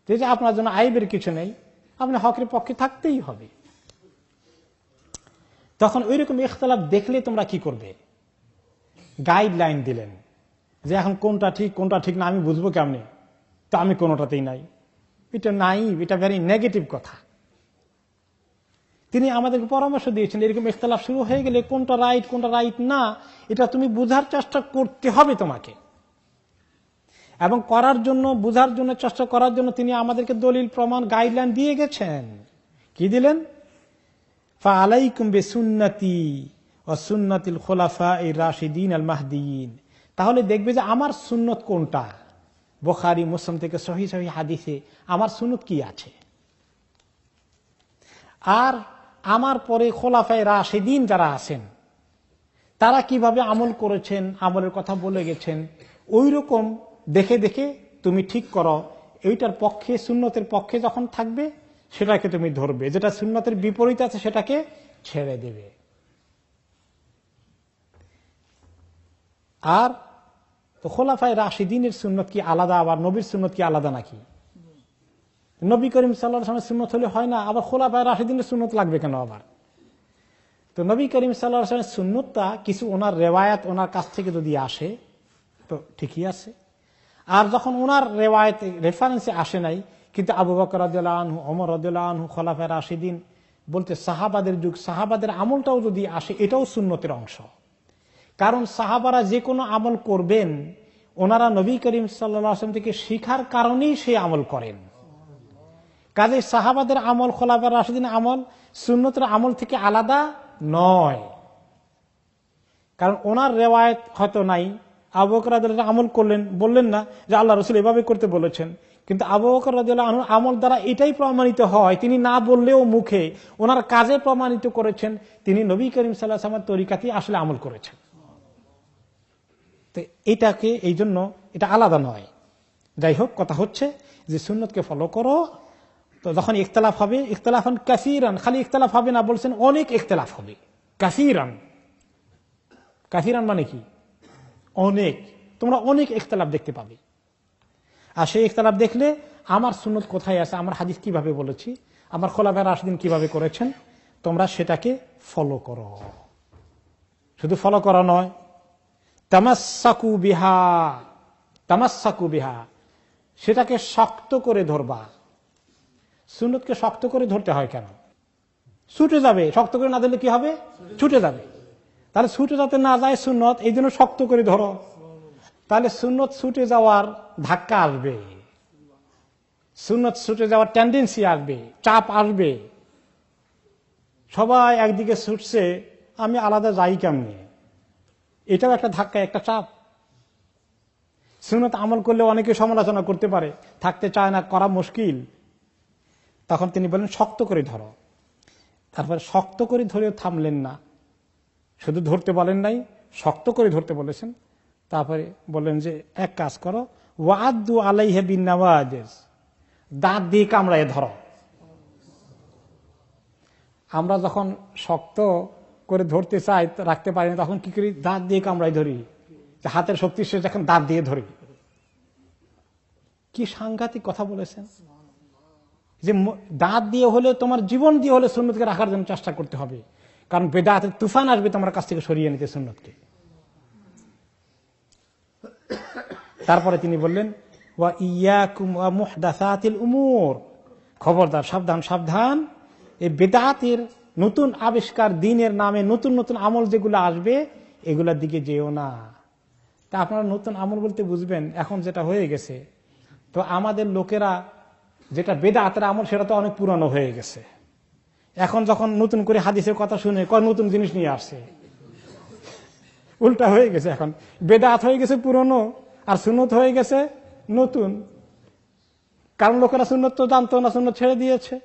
যে আপনার জন্য আইবের কিছু নেই, আপনি হকের পক্ষে থাকতেই হবে। তখন ওইরকম ইখতিলাফ দেখলে তোমরা কি করবে? গাইডলাইন দিলেন যে এখন কোনটা ঠিক কোনটা ঠিক না আমি বুঝবো কেমনে? তো আমি কোনোটাতেই নাই, এটা নাই, এটা ভেরি নেগেটিভ কথা। তিনি আমাদেরকে পরামর্শ দিয়েছেন এরকম ইখতিলাফ শুরু হয়ে গেলে কোনটা রাইট না, এটা তুমি বুঝার চেষ্টা করতে হবে তোমাকে। এবং করার জন্য, বুঝার জন্য, চেষ্টা করার জন্য তিনি আমাদেরকে দলিল, প্রমাণ, গাইডলাইন দিয়ে গেছেন। কি দিলেন? ফাআলাইকুম বিসুন্নতি ওয়া সুন্নাতিল খুলাফায়ে রাশিদিন আল মাহদিয়িন, তাহলে দেখবে যে আমার সুন্নত কোনটা। বুখারী, মুসলিম থেকে সহিহ হাদিসে আমার সুন্নত কি আছে, আর আমার পরে খোলাফায়ে রাশিদিন যারা আছেন তারা কিভাবে আমল করেছেন, আমলের কথা বলে গেছেন, ওই রকম দেখে দেখে তুমি ঠিক করো। এইটার পক্ষে, সুন্নতের পক্ষে যখন থাকবে সেটাকে তুমি ধরবে, যেটা সুন্নতের বিপরীত আছে সেটাকে ছেড়ে দেবে। আর তো খোলাফায়ে রাশিদিনের সুন্নত কি আলাদা, আবার নবীর সুন্নত কি আলাদা নাকি? নবী করিম সাল্লাল্লাহু আলাইহি ওয়াসাল্লামের সুন্নত হলে হয় না, আবার খোলাফায়ে রাশিদিনের সুন্নত লাগবে কেন আবার? তো নবী করিম সাল্লাল্লাহু আলাইহি ওয়াসাল্লামের সুন্নতটা কিছু ওনার রেওয়ায়াত, ওনার কাছ থেকে যদি আসে তো ঠিকই আছে। আর যখন ওনার রেওয়ায়াতে, রেফারেন্সে আসে নাই, কিন্তু আবু বকর রাদিয়াল্লাহু আনহু, ওমর রাদিয়াল্লাহু আনহু, খোলাফায়ে রাশিদিন বলতে সাহাবাদের যুগ, সাহাবাদের আমলটাও যদি আসে, এটাও সুন্নতের অংশ। কারণ সাহাবারা যে কোনো আমল করবেন, ওনারা নবী করিম সাল্লাল্লাহু আলাইহি ওয়াসাল্লাম থেকে শিখার কারণেই সেই আমল করেন। কাজে সাহাবাদের আমল, খোলাফায়ে রাশিদিনের আমল সুন্নতের আমল থেকে আলাদা নয়। কারণ ওনার রেওয়ায়েত হয়তো নাই, আবু বকর রাদিয়াল্লাহু আনহু আমল করলেন, বললেন না যে আল্লাহ রাসূল এভাবে করতে বলেছেন, কিন্তু আবু বকর রাদিয়াল্লাহু আনহু আমল দ্বারা এটাই প্রমাণিত হয়, তিনি না বললেও মুখে ওনার কাজে প্রমাণিত করেছেন তিনি নবী করিম সাল্লাল্লাহু আলাইহি ওয়াসাল্লামের তরিকাতেই আসলে আমল করেছেন। তো এটাকে, এই জন্য এটা আলাদা নয়। যাই হোক, কথা হচ্ছে যে সুন্নতকে ফলো করো। তো যখন ইখতিলাফ হবে, ইখতিলাফান কাসীরান, খালি ইখতিলাফ হবে না, বলছেন অনেক ইখতিলাফ হবে, কাসীরান। কাসিরান মানে কি? অনেক। তোমরা অনেক ইখতিলাফ দেখতে পাবে। আর সেই ইখতিলাফ দেখলে আমার সুন্নত কোথায় আছে, আমার হাদিস কিভাবে বলেছি, আমার খোলাফায়ে রাশিদিন কিভাবে করেছেন, তোমরা সেটাকে ফলো করো। শুধু ফলো করা নয়, তামাসসাকু বিহা, তামাসসাকু বিহা, সেটাকে শক্ত করে ধরবা। সুন্নতকে শক্ত করে ধরতে হয় কেন? ছুটে যাবে। শক্ত করে না ধরলে কি হবে? ছুটে যাবে। তাহলে ছুটে যাতে না যায় সুন্নত, এই জন্য শক্ত করে ধরো। তাহলে সুন্নত ছুটে যাওয়ার ধাক্কা আসবে, সুন্নত ছুটে যাওয়ার টেন্ডেন্সি আসবে, চাপ আসবে। সবাই একদিকে ছুটছে, আমি আলাদা যাই কেমনে, এটাও একটা ধাক্কা, একটা চাপ। সুন্নত আমল করলে অনেকে সমালোচনা করতে পারে, থাকতে চায় না, করা মুশকিল। তখন তিনি বলেন শক্ত করে ধরো। তারপরে শক্ত করে ধরেও থামলেন না, শুধু ধরতে বলেন নাই, শক্ত করে ধরতে বলেছেন। তারপরে বললেন যে এক কাজ করো, ওয়াদু আলাইহি বিন্নাওয়াজিজ, দাঁত দিয়ে কামড়ায় ধরো। আমরা যখন শক্ত করে ধরতে চাই, রাখতে পারি না, তখন কি করি? দাঁত দিয়ে কামড়াই ধরি। হাতের শক্তি শেষ, এখন দাঁত দিয়ে ধরি। কি সাংঘাতিক কথা বলেছেন যে দাঁত দিয়ে হলে, তোমার জীবন দিয়ে হলে সুন্নতকে রাখার জন্য চেষ্টা করতে হবে, কারণ বেদাতের তুফান আসবে তোমার কাছ থেকে সরিয়ে নিতে সুন্নতকে। তারপরে তিনি বললেন ওয়া ইয়াকুম ওয়া মুহদাসাতিল উমুর, খবরদার, সাবধান সাবধান, এই বেদাতের নতুন আবিষ্কার, দিনের নামে নতুন নতুন আমল যেগুলো আসবে, এগুলোর দিকে যেও না। তা আপনারা নতুন আমল বলতে বুঝবেন এখন যেটা হয়ে গেছে, তো আমাদের লোকেরা যেটা বেদাতের আমল সেটা তো অনেক পুরানো হয়ে গেছে। এখন যখন নতুন করে হাদিসের কথা শুনে নতুন জিনিস নিয়ে আসছে, উল্টা হয়ে গেছে। এখন বেদাত হয়ে গেছে পুরনো, আর সুন্নত হয়ে গেছে নতুন। কারণ লোকেরা সুন্নত তো জানতো না, সুন্নত ছেড়ে দিয়েছে,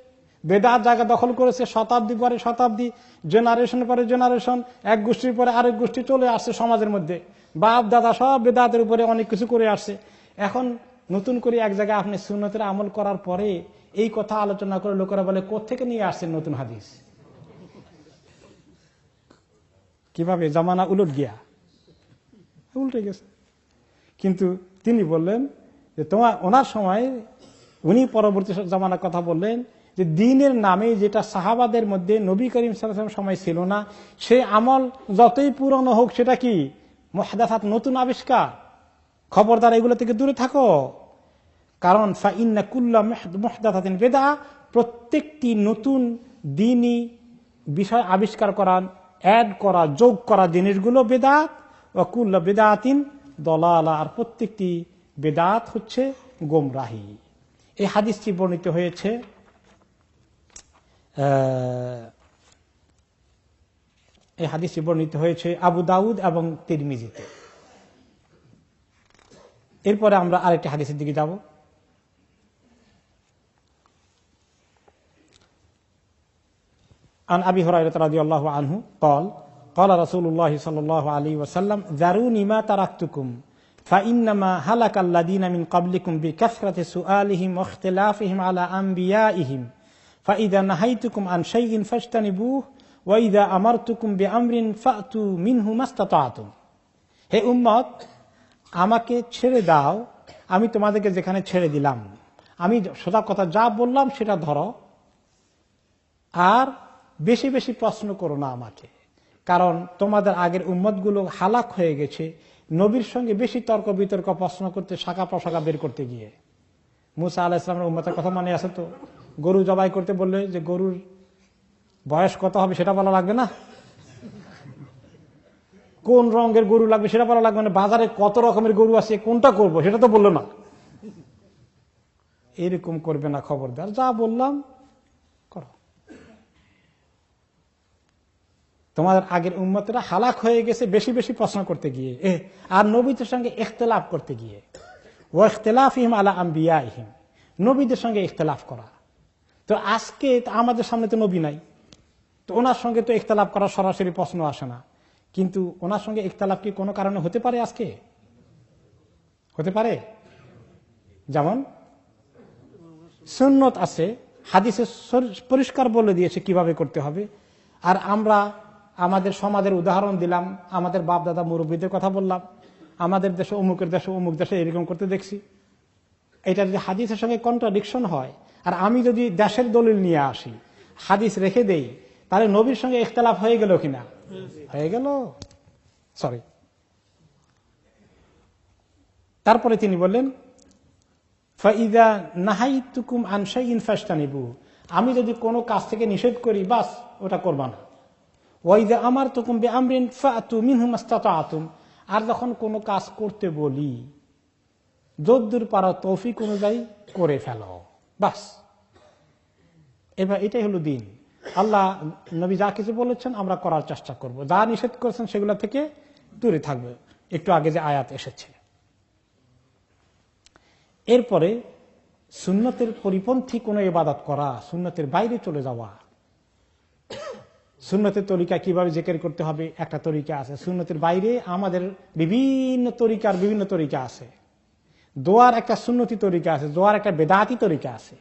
বেদাত জায়গা দখল করেছে। শতাব্দী পরে শতাব্দী, জেনারেশন পরে জেনারেশন, এক গোষ্ঠীর পরে আরেক গোষ্ঠী চলে আসছে সমাজের মধ্যে। বাপ দাদা সব বেদাতের উপরে অনেক কিছু করে আসছে। এখন নতুন করে এক জায়গায় আপনি সুন্নতের আমল করার পরে এই কথা আলোচনা করে লোকেরা বলে কোত্থেকে নিয়ে আসছেন নতুন হাদিস, কিভাবে জামানা উলট গিয়া, উল্টে গেছে। কিন্তু তিনি বললেন যে ওনার সময়, উনি পরবর্তী জামানার কথা বললেন যে দিনের নামে যেটা সাহাবাদের মধ্যে নবী করিম সাল্লাল্লাহু আলাইহি ওয়াসাল্লামের সময় ছিল না, সেই আমল যতই পুরনো হোক সেটা কি মুহদাসাত, নতুন আবিষ্কার। খবরদার এগুলো থেকে দূরে থাকো। কারণ ফাইন্না কুল্লা মুহদাসাতিন বিদআ, প্রত্যেকটি নতুন দ্বীনি বিষয় আবিষ্কার করা, অ্যাড করা, যোগ করা জিনিসগুলো বেদাত। ওয়া কুল্লা বিদআতিন দলালা, আর প্রত্যেকটি বেদাত হচ্ছে গোমরাহি। এই হাদিসটি বর্ণিত হয়েছে আবু দাউদ এবং তিরমিজিতে। এরপরে আমরা আরেকটি হাদিসের দিকে যাব। عن أبي هريرة رضي الله عنه قال قال رسول الله صلى الله عليه وسلم ذروني ما تركتكم فإنما هلك الذين من قبلكم بكثرة سؤالهم واختلافهم على أنبيائهم فإذا نهيتكم عن شيء فاجتنبوه وإذا أمرتكم بأمر فأتوا منه ما استطعتم। হে উম্মত, আমাকে ছেড়ে দাও, আমি তোমাদেরকে যেখানে ছেড়ে দিলাম। আমি সোজা কথা যা বললাম সেটা ধরো, আর বেশি বেশি প্রশ্ন করো না আমাকে, কারণ তোমাদের আগের উম্মতগুলো হালাক হয়ে গেছে নবীর সঙ্গে বেশি তর্ক বিতর্ক, প্রশ্ন করতে, শাখা প্রশাখা বের করতে গিয়ে। মুসা আলাইহিস সালামের উম্মতের কথা মনে আছে তো? গরু জবাই করতে বললে যে গরুর বয়স কত হবে সেটা বলা লাগবে না, কোন রঙের গরু লাগবে সেটা বলা লাগবে না, বাজারে কত রকমের গরু আছে কোনটা করব সেটা তো বললো না। এরকম করবে না, খবরদার, যা বললাম করো। তোমাদের আগের উম্মতেরা হালাক হয়ে গেছে বেশি বেশি প্রশ্ন করতে গিয়ে, আর নবীদের সঙ্গে ইখতিলাফ করতে গিয়ে। ওয়া ইখতিলাফিহিম আলা আম্বিয়াইহিম, নবীদের সঙ্গে ইখতিলাফ করা। তো আজকে আমাদের সামনে তো নবী নাই, তো ওনার সঙ্গে তো ইখতিলাফ করার সরাসরি প্রশ্ন আসে না, কিন্তু ওনার সঙ্গে ইখতিলাফ কি কোনো কারণে হতে পারে? আজকে হতে পারে। যেমন সুন্নত আছে, হাদিসে পরিষ্কার বলে দিয়েছে কিভাবে করতে হবে, আর আমরা আমাদের সমাজের উদাহরণ দিলাম, আমাদের বাপ দাদা মুরব্বীদের কথা বললাম, আমাদের দেশে অমুকের দেশে অমুক দেশে এরকম করতে দেখছি। এটা যদি হাদিসের সঙ্গে কন্ট্রাডিকশন হয়, আর আমি যদি দেশের দলিল নিয়ে আসি, হাদিস রেখে দেই, তাহলে নবীর সঙ্গে ইখতিলাফ হয়ে গেল কিনা? হয়ে গেল। সরি। তারপরে তিনি বললেন, ফাইদা নাহাইতুকুম আন শাইইন ফাসতানিবু, আমি যদি কোনো কাজ থেকে নিষেধ করি, বাস ওটা করবা না। ওয়াইদা আমারতুকুম বিআমরিন ফাতু মিনহু মাসতাতাতুম, আর যখন কোনো কাজ করতে বলি, যদ্দূর পারো তৌফিক অনুযায়ী করে ফেলো, বাস। এবার এটাই হলো দিন। আল্লাহ নবী যা কিছু বলেছেন আমরা করার চেষ্টা করব, যা নিষেধ করেছেন সেগুলো থেকে দূরে থাকবে। একটু আগে যে আয়াত এসেছে, এরপরে সুন্নতের পরিপন্থী কোনো ইবাদত করা, সুন্নতের বাইরে চলে যাওয়া। সুন্নতের তরিকা কিভাবে জিকির করতে হবে একটা তরিকা আছে, সুন্নতের বাইরে আমাদের বিভিন্ন তরিকা আছে। দোয়ার একটা সুন্নতি তরিকা আছে, দোয়ার একটা বেদাতি তরিকা আছে।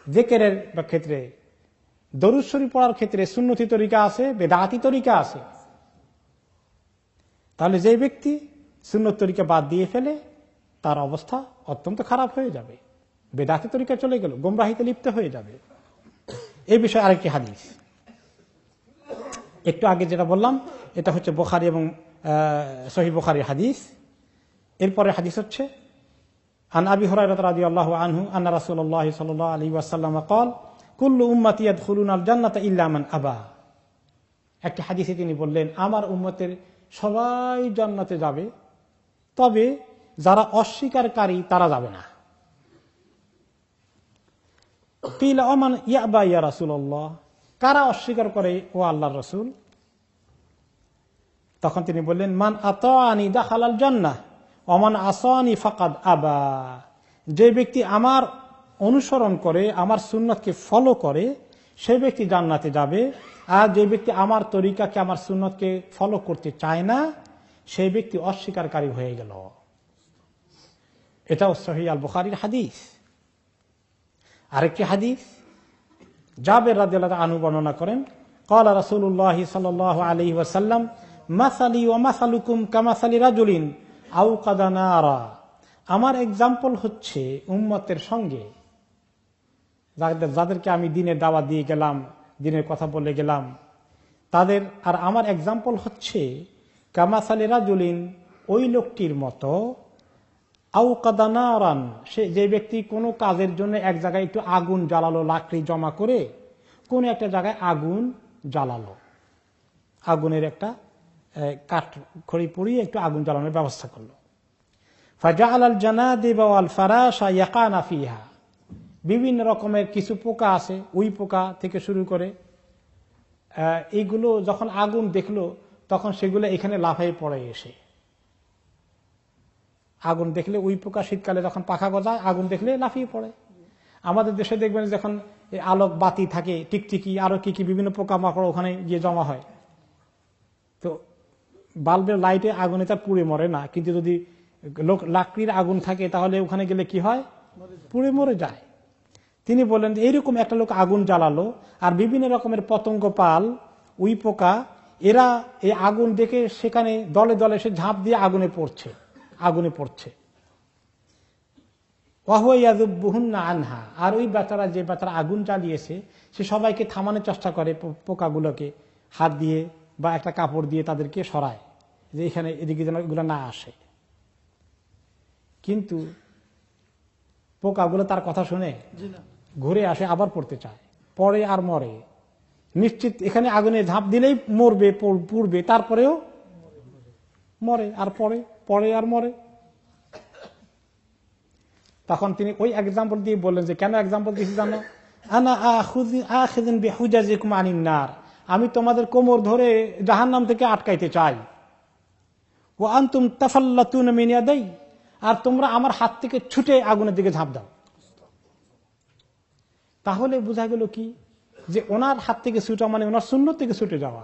জিকিরের ক্ষেত্রে, দরুদ শরীফ পড়ার ক্ষেত্রে সুন্নতি তরিকা আছে, বেদাতি তরিকা আছে। তাহলে যে ব্যক্তি সুন্নত তরিকা বাদ দিয়ে ফেলে তার অবস্থা অত্যন্ত খারাপ হয়ে যাবে, বেদাতি তরিকা চলে গেল, গোমরাহিতে লিপ্ত হয়ে যাবে। এই বিষয়ে আরেকটি হাদিস, একটু আগে যেটা বললাম এটা হচ্ছে বুখারী এবং সহিহ বুখারীর হাদিস। এরপরে হাদিস হচ্ছে আন আবি হুরায়রা রাদিয়াল্লাহু আনহু আন্না রাসূলুল্লাহ সাল্লাল্লাহু আলাইহি ওয়াসাল্লাম قال কুল্লু উম্মতি ইয়াদখুলুনাল জান্নাতা ইল্লা মান আবা। একটি হাদিসে তিনি বললেন, আমার উম্মতের সবাই জান্নাতে যাবে, তবে যারা অস্বীকারী তারা যাবে না। কিল ওমান ইয়াবা ইয়া রাসূলুল্লাহ, কারা অস্বীকার করে ও আল্লাহর রাসূল? তখন তিনি বললেন, মান আতাআনি দাখালাল জান্নাহ ওয়া মান আসানি ফাকাদ আবা। যে ব্যক্তি আমার অনুসরণ করে, আমার সুন্নতকে ফলো করে, সেই ব্যক্তি জান্নাতে যাবে। আর যে ব্যক্তি আমার তরিকাকে, আমার সুন্নতকে ফলো করতে চায় না, সেই ব্যক্তি অস্বীকারী হয়ে গেল। এটাও সহিহ আল বুখারীর হাদিস। আরেকটি হাদিস জাবের রাদিয়াল্লাহু আনহু বর্ণনা করেন, ক্বালা রাসূলুল্লাহ সাল্লাল্লাহু আলাইহি ওয়াসাল্লাম মাসালি ওয়া মাসালুকুম কামাসালি রাজুলিন আওকাদা নারা। আমার এক্সাম্পল হচ্ছে উম্মতের সঙ্গে, যাদেরকে আমি দিনের দাওয়াত দিয়ে গেলাম, দিনের কথা বলে গেলাম, তাদের আর আমার এক্সাম্পল হচ্ছে কামাসালি রাজুলিন, ওই লোকটির মতো, আওকাদা নারান, সে যে ব্যক্তি কোনো কাজের জন্য এক জায়গায় একটু আগুন জ্বালালো, লাকড়ি জমা করে কোন একটা জায়গায় আগুন জ্বালালো, আগুনের একটা কাঠ খড়ি পুড়িয়ে একটু আগুন জ্বালানোর ব্যবস্থা করলো। ফাজাআলাল জানাদিব ওয়াল ফারাশা ইয়াকানা ফিহা, বিভিন্ন রকমের কিছু পোকা আছে, ওই পোকা থেকে শুরু করে এইগুলো যখন আগুন দেখলো তখন সেগুলো এখানে লাফাই পড়ে এসে। আগুন দেখলে ওই পোকা শীতকালে যখন পাখা গজায়, আগুন দেখলে লাফিয়ে পড়ে। আমাদের দেশে দেখবেন যখন আলোক বাতি থাকে, টিকটিকি আরো কি কি বিভিন্ন পোকামাকড় ওখানে গিয়ে জমা হয়, তো বাল্বের লাইটে আগুনে তার পুড়ে মরে না, কিন্তু যদি লাকড়ির আগুন থাকে তাহলে ওখানে গেলে কি হয়, পুড়ে মরে যায়। তিনি বললেন এইরকম একটা লোক আগুন জ্বালালো, আর বিভিন্ন রকমের পতঙ্গ পাল, উই পোকা, এরা এই আগুন দেখে সেখানে দলে দলে সে ঝাঁপ দিয়ে আগুনে পড়ছে। আনহা, আর ওই বেচারা, যে বেচারা আগুন জ্বালিয়েছে, সে সবাইকে থামানোর চেষ্টা করে, পোকাগুলোকে হাত দিয়ে বা একটা কাপড় দিয়ে তাদেরকে সরায়, যে এখানে এদিকে যেন এগুলো না আসে। কিন্তু পোকাগুলো তার কথা শুনে ঘুরে আসে, আবার পড়তে চায়, পড়ে আর মরে। নিশ্চিত এখানে আগুনে ঝাঁপ দিলেই মরবে, পুড়বে, তারপরেও মরে আর পড়ে আর মরে। তখন তিনি ওই এক্সাম্পল দিয়ে বললেন, যে কেন এক্সাম্পল দিয়েছি জানো, আনা আখিযুন বিহুজাজিকুম আনিন নার, আমি তোমাদের কোমর ধরে জাহান্নাম থেকে আটকাইতে চাই। ওয়া আনতুম তাফাল্লাতুনা মিন ইয়াদাই, আর তোমরা আমার হাত থেকে ছুটে আগুনের দিকে ঝাঁপ দাও। তাহলে বোঝা গেল কি, যে ওনার হাত থেকে ছুটা মানে ওনার সুন্নত থেকে ছুটে যাওয়া,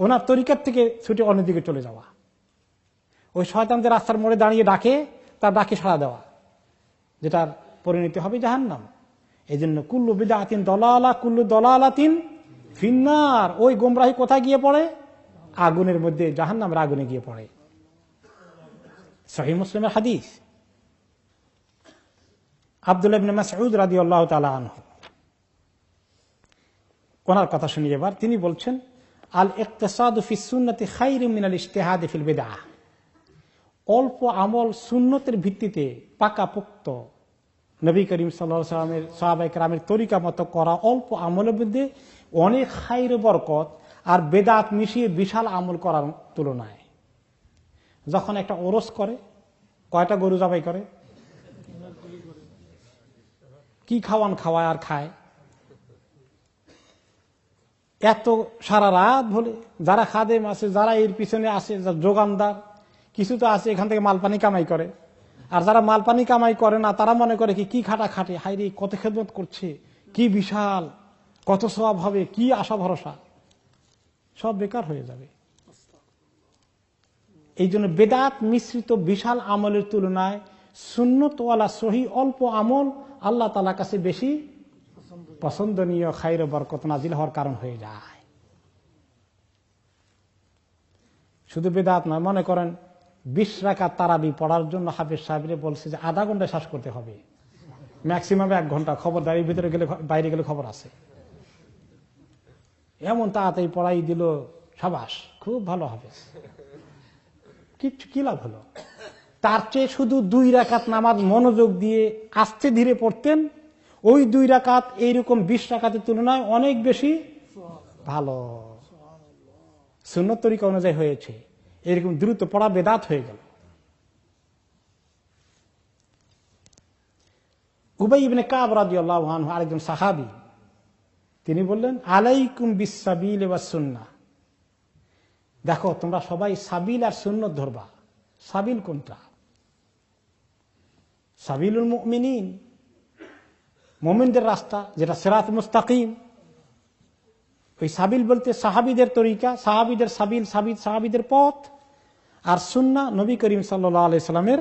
ওনার তরিকার থেকে ছুটে অন্যদিকে চলে যাওয়া। ওই শয়তান যে রাস্তার মোড়ে দাঁড়িয়ে ডাকে, তার ডাকে সাড়া দেওয়া, যেটার পরিণতি হবে জাহান্নাম। এই জন্য কুল্লু বিদআতিন দলালা কুল্লু দলালাতিন ফিন্নার, ওই গোমরাহি কোথায় গিয়ে পড়ে? আগুনের মধ্যে, জাহান্নামের আগুনে গিয়ে পড়ে। সহিহ মুসলিমের হাদিস। আব্দুল্লাহ ইবনে মাসউদ রাদিয়াল্লাহু তাআলা আনহু, ওনার কথা শুনি এবার। তিনি বলছেন, আল ইকতিসাদু ফিস সুন্নতি খায়রুম মিনাল ইজতিহাদি ফিল বিদআহ। অল্প আমল সুন্নতের ভিত্তিতে পাকাপোক্ত নবী করিম সাল্লাল্লাহু আলাইহি ওয়াসাল্লামের সাহাবায়ে কেরামের তরিকা মতো করা অল্প আমলের মধ্যে অনেক খায়র বরকত, আর বেদাত মিশিয়ে বিশাল আমল করার তুলনায়। যখন একটা ওরস করে, কয়টা গরু জবাই করে? কি খাওয়ান খাওয়ায় আর খায়? এত সারা রাত বলে যারা খাদেম আছে, যারা এর পিছনে আছে, যোগানদার, কিছু তো আছে এখান থেকে মালপানি কামাই করে। আর যারা মালপানি কামাই করে না, তারা মনে করে কি খাটা খাটে, হাইরে কত খেদমত করছে, কি বিশাল, কত সওয়াব হবে, কি আশা ভরসা, সব বেকার হয়ে যাবে। এই জন্য বেদাত মিশ্রিত বিশাল আমলের তুলনায় সুন্নতওয়ালা সহি অল্প আমল আল্লাহ তাআলার কাছে বেশি পছন্দনীয়, খায়র বরকত নাজিল হওয়ার কারণ হয়ে যায়। শুধু বেদাত নয়, মনে করেন 20 রাকাত তারাবি পড়ার জন্য হাফেজ সাহেবরে বলছে যে আধা ঘন্টা শ্বাস করতে হবে, ম্যাক্সিমাম 1 ঘন্টা। খবরদারির ভিতরে গেলে, বাইরে গেলে খবর আছে। এমন তাড়াতাড়ি পড়াই দিল, সাবাস, খুব ভালো হবে। কি লাভ হলো? তার চেয়ে শুধু 2 রাকাত নামাজ মনোযোগ দিয়ে আস্তে ধীরে পড়তেন, ওই 2 রাকাত এইরকম 20 রাকাতের তুলনায় অনেক বেশি ভালো। সুন্নত তরিকা অনুযায়ী হয়েছে, এরকম দ্রুত পড়া বেদাত হয়ে গেল। উবাই ইবনে কাব রাদিয়াল্লাহু আনহু, আরেকজন সাহাবী, তিনি বললেন, আলাইকুম বিসসাবিল ওয়াস সুন্নাহ। দেখো তোমরা সবাই সাবিল আর সুন্নত ধরবা। সাবিল কোনটা? সাবিলুল মুমিনিন, মুমিনদের রাস্তা, যেটা সিরাত মুস্তাকিম। ওই সাবিল বলতে সাহাবীদের তরিকা, সাহাবীদের সাবিল, সাহাবীদের পথ। আর সুন্নাহ নবী করিম সাল্লাল্লাহু আলাইহি সাল্লামের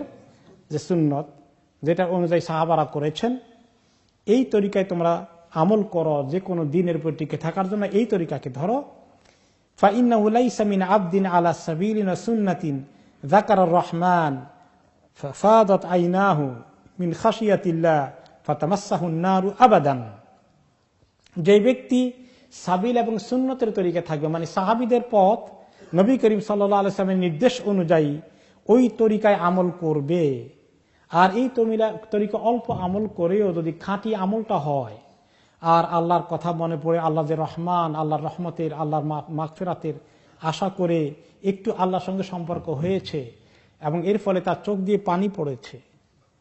যে সুন্নত, যেটা অনুযায়ী সাহাবারা করেছেন, এই তরিকায় তোমরা আমল করো। যে কোনো দিনের উপর টিকে থাকার জন্য এই তরিকাকে ধরো। ফাইন্নাহু লাইসা মিন আবদিন আলা সাবিলিন ওয়া সুন্নাতিন যাকারার রহমান ফাদাত আইনাহু মিন খাশিয়াতিল্লাহ ফাতামাসসাহুন নারু আবাদান। যে ব্যক্তি সাবিল এবং সুন্নতের তরিকা থাকবে, মানে সাহাবীদের পথ, নবী করিম সাল্লাল্লাহু আলাইহি ওয়াসাল্লামের নির্দেশ অনুযায়ী ওই তরিকায় আমল করবে, আর এই তরিকা অল্প আমল করেও যদি খাঁটি আমলটা হয়, আর আল্লাহর কথা মনে পড়ে, আল্লাহ যে রহমান, আল্লাহর রহমতের, আল্লাহর মাগফিরাতের আশা করে একটু আল্লাহর সঙ্গে সম্পর্ক হয়েছে, এবং এর ফলে তার চোখ দিয়ে পানি পড়েছে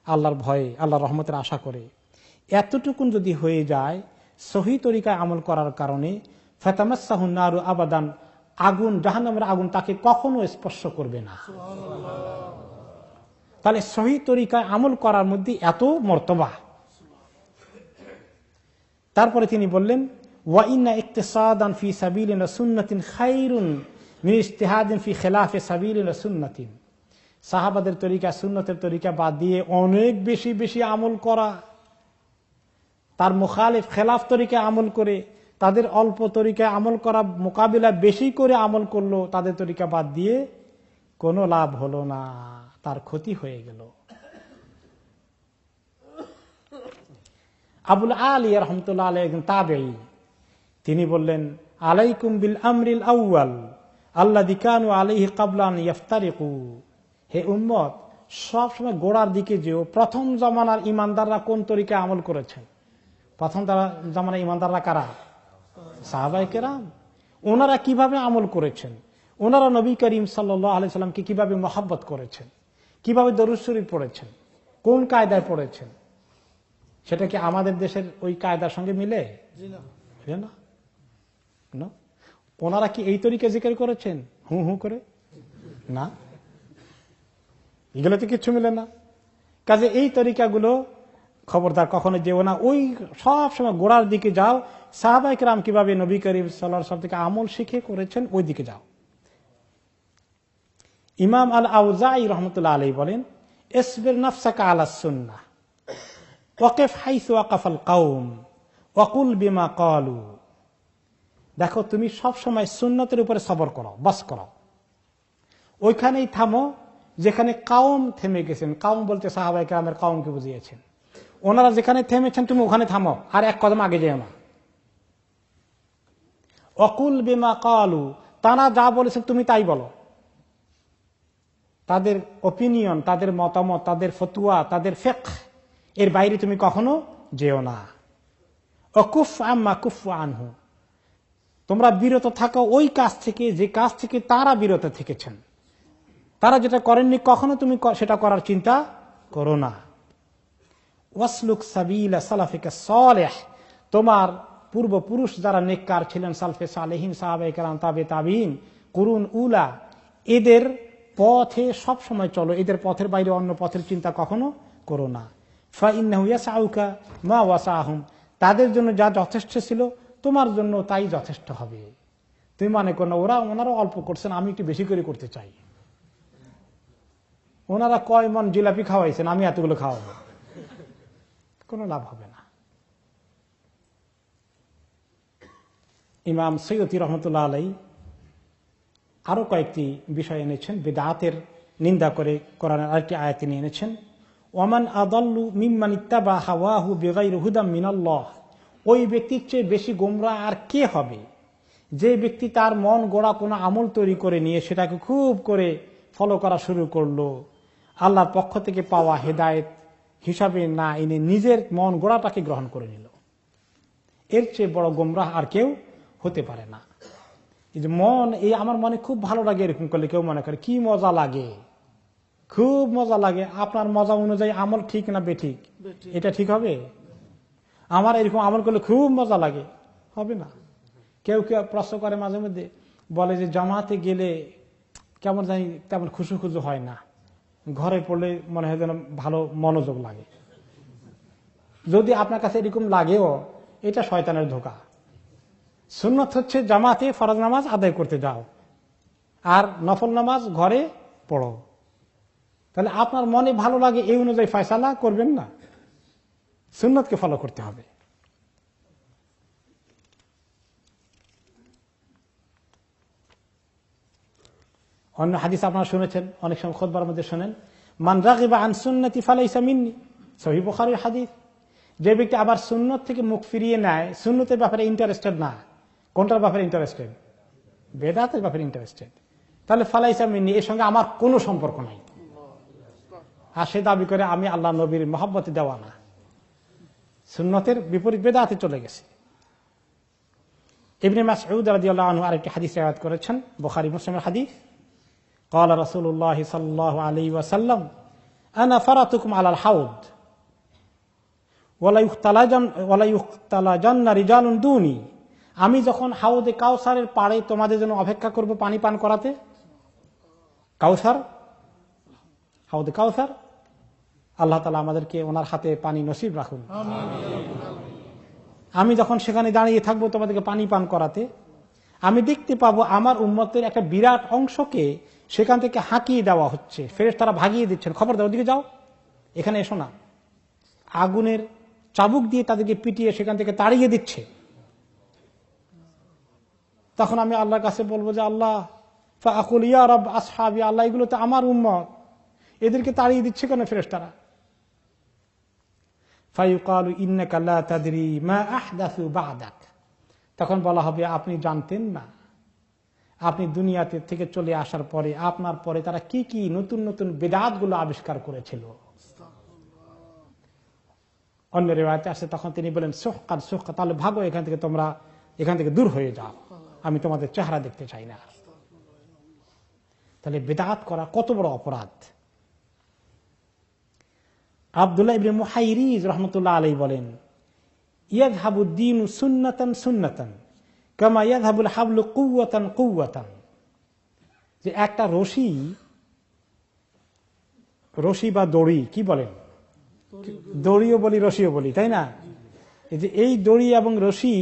আল্লাহর ভয়ে, আল্লাহর রহমতের আশা করে, এতটুকুন যদি হয়ে যায় সহি তরিকায় আমল করার কারণে, ফাতামাসসাহুন নারু আবাদান, আগুন, জাহান্নামের আগুন তাকে কখনো স্পর্শ করবে না। তাহলে সহি তরিকায় আমল করার মধ্যে এত মর্তবা। তারপরে তিনি বললেন, ওয়া ইন্না ইকতিসাদান ফি সাবিলিন ওয়া সুন্নাতিন খায়রুন মিন ইজতিহাদিন ফি খিলাফি সাবিলিন ওয়া সুন্নাতিন। সাহাবাদের তরিকা, সুন্নতের তরিকা বাদ দিয়ে অনেক বেশি বেশি আমল করা, তার মুখালিফ খেলাফ তরিকায় আমল করে, তাদের অল্প তরিকায় আমল করা মোকাবিলা বেশি করে আমল করলো, তাদের তরিকা বাদ দিয়ে কোনো লাভ হলো না, তার ক্ষতি হয়ে গেল। আবুল আলী রাহমাতুল্লাহ আলাইহি একজন তাবেঈ, তিনি বললেন, আলাইকুম বিল আমরিল আউয়াল আল্লাযী কানু আলাইহি ক্বাবলা আন ইফতারিকু। হে উম্মত, সব সময় গোড়ার দিকে যেও। প্রথম জামানার ইমানদাররা কোন তরিকায় আমল করেছেন? প্রথম জামানার ইমানদাররা কারা? সাহাবায়ে কেরাম। ওনারা কিভাবে আমল করেছেন? ওনারা নবী করিম সাল্লাল্লাহু আলাইহি সাল্লামকে কিভাবে মহব্বত করেছেন, কিভাবে দরুদ শরীফ পড়েছেন, কোন কায়দায় পড়েছেন? সেটা কি আমাদের দেশের ওই কায়দার সঙ্গে মিলে? না। ওনারা কি এই তরিকা জিকির করেছেন হু হু করে? না, এগুলোতে কিচ্ছু মিলে না। কাজে এই তরিকাগুলো খবরদার কখনো যেও না। ওই সব সময় গোড়ার দিকে যাও। সাহাবায়ে কেরাম কিভাবে নবী করিম সাল্লাল্লাহু আলাইহি ওয়াসাল্লাম থেকে আমল শিখে করেছেন, ওই দিকে যাও। ইমাম আল আউজাঈ রাহমাতুল্লাহ আলাইহি বলেন, ইসবির নাফসাকা আলাস সুন্নাহ ওয়াকিফ হাইসু ওয়াকাফাল কওম ওয়াকুল বিমা ক্বালু। দেখো তুমি সব সময় সুন্নতের উপরে সবর করো, বাস করো, ওইখানেই থামো যেখানে কাউম থেমে গেছেন। কাউম বলতে সাহাবায়ে কেরামের কাউমকে বুঝিয়েছেন। ওনারা যেখানে থেমেছেন তুমি ওখানে থামো, আর এক কদম আগে যেও না। অকুল বিমা কালু, তারা যা বলেছে তুমি তাই বলো। তাদের ওপিনিয়ন, তাদের মতামত, তাদের ফতুয়া, তাদের ফিকহ, এর বাইরে তুমি কখনো যেও না। অকুফ আম্মা কুফু আনহু, তোমরা বিরত থাকো ওই কাজ থেকে যে কাজ থেকে তারা বিরত থেকেছেন। তারা যেটা করেননি কখনো তুমি সেটা করার চিন্তা করো না। ওয়াসলুক সাবিলা সালাফিকা সালেহ, তোমার পূর্বপুরুষ যারা নেককার ছিলেন, সালফে সালেহিন, সাহাবায়ে কেরাম, তাবে তাবিঈন, কুরুন উলা, এদের পথে সব সময় চলো, এদের পথের বাইরে অন্য পথের চিন্তা কখনো করো না। ফাইন্নাহু ইয়াসআউকা মা ওয়াসাহুম, তাদের জন্য যা যথেষ্ট ছিল তোমার জন্য তাই যথেষ্ট হবে। তুমি মনে করো না ওনারা অল্প করছেন, আমি একটু বেশি করে করতে চাই। ওনারা কয় মন জিলাপি খাওয়াইছেন, আমি এতগুলো খাওয়াবো, কোনো লাভ হবে না। ইমাম সৈয়দী রহমতুল্লাহ আলাই আরো কয়েকটি বিষয় এনেছেন, বিদআতের নিন্দা করে কোরআনের আরেকটি আয়াত তিনি এনেছেন। ওয়ামান আদাল্লু মিম্মান ইত্তাবা হাওয়াহু বিগাইরি হুদাম মিনাল্লাহ, ওই ব্যক্তির চেয়ে বেশি গোমরা আর কে হবে যে ব্যক্তি তার মন গড়া কোনো আমল তৈরি করে নিয়ে সেটাকে খুব করে ফলো করা শুরু করলো, আল্লাহর পক্ষ থেকে পাওয়া হেদায়েত হিসাবে না এনে নিজের মন গড়াটাকে গ্রহণ করে নিল। এর চেয়ে বড় গোমরাহ আর কেউ হতে পারে না। এই যে মন, এই আমার মনে খুব ভালো লাগে এরকম করলে কেউ মনে করে কি মজা লাগে, খুব মজা লাগে। আপনার মজা অনুযায়ী আমল ঠিক না বেঠিক, এটা ঠিক হবে? আমার এরকম আমল করলে খুব মজা লাগে, হবে না। কেউ কেউ প্রশ্ন করে মাঝে মধ্যে, বলে যে জামাতে গেলে কেমন জানি তেমন খুশু খুশু হয় না, ঘরে পড়লে মনে হয় যেন ভালো মনোযোগ লাগে। যদি আপনার কাছে এরকম লাগেও, এটা শয়তানের ধোঁকা। সুন্নত হচ্ছে জামাতে ফরজ নামাজ আদায় করতে যাও, আর নফল নামাজ ঘরে পড়ো। তাহলে আপনার মনে ভালো লাগে এই অনুযায়ী ফয়সালা করবেন না, সুন্নতকে ফলো করতে হবে। অন্য হাদিস আপনারা শুনেছেন, অনেক সময় খুতবার মধ্যে শোনেন, মান রাগিবা আন সুন্নতি ফালাইসা মিন্নি, সহিহ বুখারীর হাদিস। যে ব্যক্তি আবার সুন্নত থেকে মুখ ফিরিয়ে নেয়, সুন্নতের ব্যাপারে ইন্টারেস্টেড না, কোনটার ব্যাপারে ইন্টারেস্টেড? বেদাতের ব্যাপারে ইন্টারেস্টেড, তাহলে ফালাইসা মিন্নি, এর সঙ্গে আমার কোনো সম্পর্ক নাই। আর সে দাবি করে আমি আল্লাহ নবীর মহব্বতে দেওয়া না, সুন্নতের বিপরীত বেদাতে চলে গেছে। ইবনে মাসউদ রাদিয়াল্লাহু আনহু আরেকটি হাদিস রিওয়ায়াত করেছেন, বুখারী মুসলিমের হাদিস। قال رسول الله صلى الله عليه وسلم انا فرطكم على الحوض ولا يختلجن رجال دوني, আমি যখন হাউদে কাউসারের পাড়ে তোমাদের জন্য অপেক্ষা করব পানি পান করাতে। কাউসার, হাউদে কাউসার, আল্লাহ তাআলা আমাদেরকে ওনার হাতে পানি নসিব রাখুন। আমি যখন সেখানে দাঁড়িয়ে থাকবো তোমাদেরকে পানি পান করাতে, আমি দেখতে পাবো আমার উম্মতের একটা বিরাট অংশকে সেখান থেকে হাঁকিয়ে দেওয়া হচ্ছে, ফেরেশতারা ভাগিয়ে দিচ্ছেন, খবর দাও ওদিকে যাও, এখানে এসো না। আগুনের চাবুক দিয়ে তাদেরকে পিটিয়ে সেখান থেকে তাড়িয়ে দিচ্ছে। তখন আমি আল্লাহর কাছে বলবো যে আল্লাহ ফাআকুল ইয়া রাব আসহাবি, আল্লাহ এগুলো তো আমার উম্মত, এদেরকে তাড়িয়ে দিচ্ছে কেন ফেরেশতারা? ফায়ুকালু ইন্নাকা লা তাদরি মা আহদাসু বা'দাক, তখন বলা হবে আপনি জানতেন না, আপনি দুনিয়াতে থেকে চলে আসার পরে আপনার পরে তারা কি কি নতুন নতুন বিদআতগুলো আবিষ্কার করেছিল। অন্য রিওয়ায়াতে আছে তখন তিনি বলেন সুহকান সুহকা, তাহলে ভাগো এখান থেকে, তোমরা এখান থেকে দূর হয়ে যাও, আমি তোমাদের চেহারা দেখতে চাই না। তাহলে বিদআত করা কত বড় অপরাধ। আব্দুল্লাহ ইবনে মুহাইরিজ রাহমাতুল্লাহ আলাইহি বলেন, ইয়াযহাবু দ্বীনু সুন্নাতান সুন্নাতান কামা ইয়াযহাবুল হাবলু কুওয়াতান কুওয়াতান, যে একটা রশি বা দড়ি, কি বলেন, দড়িও বলি রশিও বলি, তাই না? এই যে এই দড়ি এবং রশি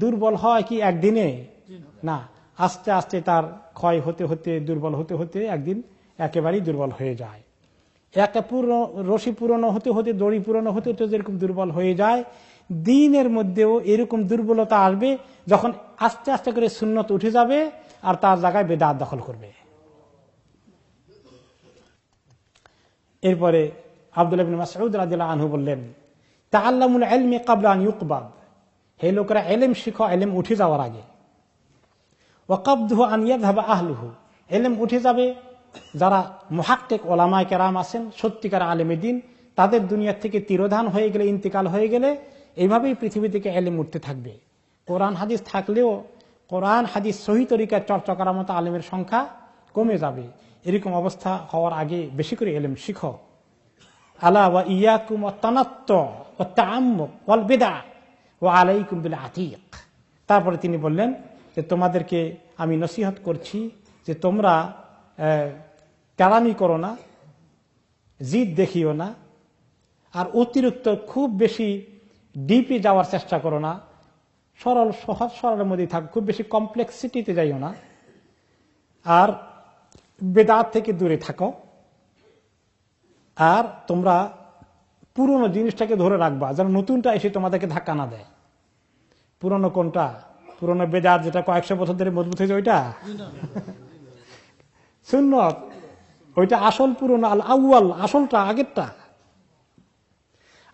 দুর্বল হয় কি একদিনে? না, আস্তে আস্তে তার ক্ষয় হতে হতে, দুর্বল হতে হতে একদিন একেবারেই দুর্বল হয়ে যায়। একটা রশি পুরনো হতে হতে, দড়ি পুরনো হতে হতে যেরকম দুর্বল হয়ে যায়, দিনের মধ্যেও এরকম দুর্বলতা আসবে যখন আস্তে আস্তে করে সুন্নত উঠে যাবে আর তার জায়গায় বেদাত দখল করবে। এরপরে আব্দুল্লাহ ইবনে মাসউদ রাদিয়াল্লাহু আনহু বললেন, তাআল্লামুল ইলমি ক্বাবলা আন ইউকবাদ, হে লোকেরা ইলম শিখো ইলম উঠে যাওয়ার আগে। ওয়া ক্বাবদুহু আন ইয়াযহাবা আহলুহু, ইলম উঠে যাবে যারা মুহাক্কিক উলামায়ে কেরাম আছেন, সত্যিকার আলেমে দ্বীন, তাদের দুনিয়া থেকে তিরোধান হয়ে গেলে, ইন্তিকাল হয়ে গেলে এইভাবেই পৃথিবী থেকে ইলম উঠতে থাকবে। কোরআন হাদিস থাকলেও কোরআন হাদিস সহি তরিকায় চর্চা করার মতো আলেমের সংখ্যা কমে যাবে। এরকম অবস্থা হওয়ার আগে বেশি করে ইলম শিখো। আলা ওয়া ইয়াকুম ওয়া তানাত্তু ওয়া তাআম্মুক ওয়াল বিদআ ওয়া আলাইকুম বিল আতীক। তারপরে তিনি বললেন যে তোমাদেরকে আমি নসিহত করছি যে তোমরা কেরামি করো না, জিদ দেখিও না, আর অতিরিক্ত খুব বেশি ডিপে যাওয়ার চেষ্টা করো না, সরল সহজ সরলের মধ্যে থাকো, খুব বেশি কমপ্লেক্সিটিতে যাইও না, আর বেদাত থেকে দূরে থাকো। আর তোমরা পুরনো জিনিসটাকে ধরে রাখবা যেন নতুনটা এসে তোমাদেরকে ধাক্কা না দেয়। পুরনো কোনটা? পুরনো বেদাত যেটা কয়েকশো বছর ধরে মজবুত হয়েছে ওইটা সুন্নত, ওইটা আসল পুরনো, আল আউয়াল আসলটা আগেরটা।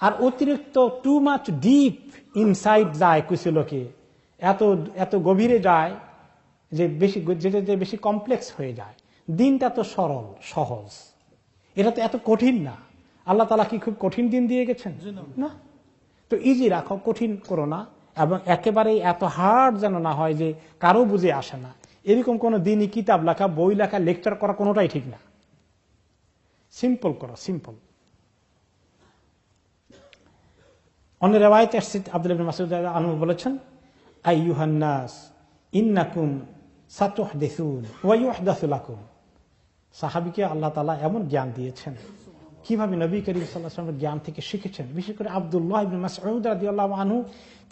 আর অতিরিক্ত টু মাচ ডিপ ইনসাইড যায় কিছু লোকে, এত এত গভীরে যায় যে বেশি যেটা বেশি কমপ্লেক্স হয়ে যায়। দিনটা তো সরল সহজ, এটা তো এত কঠিন না। আল্লাহ তাআলা কি খুব কঠিন দিন দিয়ে গেছেন? না। তো ইজি রাখো, কঠিন করো না, এবং একেবারে এত হার্ড যেন না হয় যে কারো বুঝে আসে না। এরকম কোন দিনই কিতাব লেখা, বই লেখা, লেকচার করা কোনোটাই ঠিক না। সিম্পল করো, সিম্পল। অন্য রিওয়ায়াতে আসছে আব্দুল্লাহ ইবনে মাসউদ রাদিয়াল্লাহু আনহু বলেছেন, আইয়ুহান নাস ইন্নাকুম সাতুহদিসুন ওয়া ইউহদাসু লাকুম। সাহাবীকে আল্লাহ তাআলা এমন জ্ঞান দিয়েছেন, কিভাবে নবী করিম সাল্লাল্লাহু আলাইহি ওয়াসাল্লামের জ্ঞান থেকে শিখেছেন। বিশেষ করে আব্দুল্লাহ ইবনে মাসউদ রাদিয়াল্লাহু আনহু,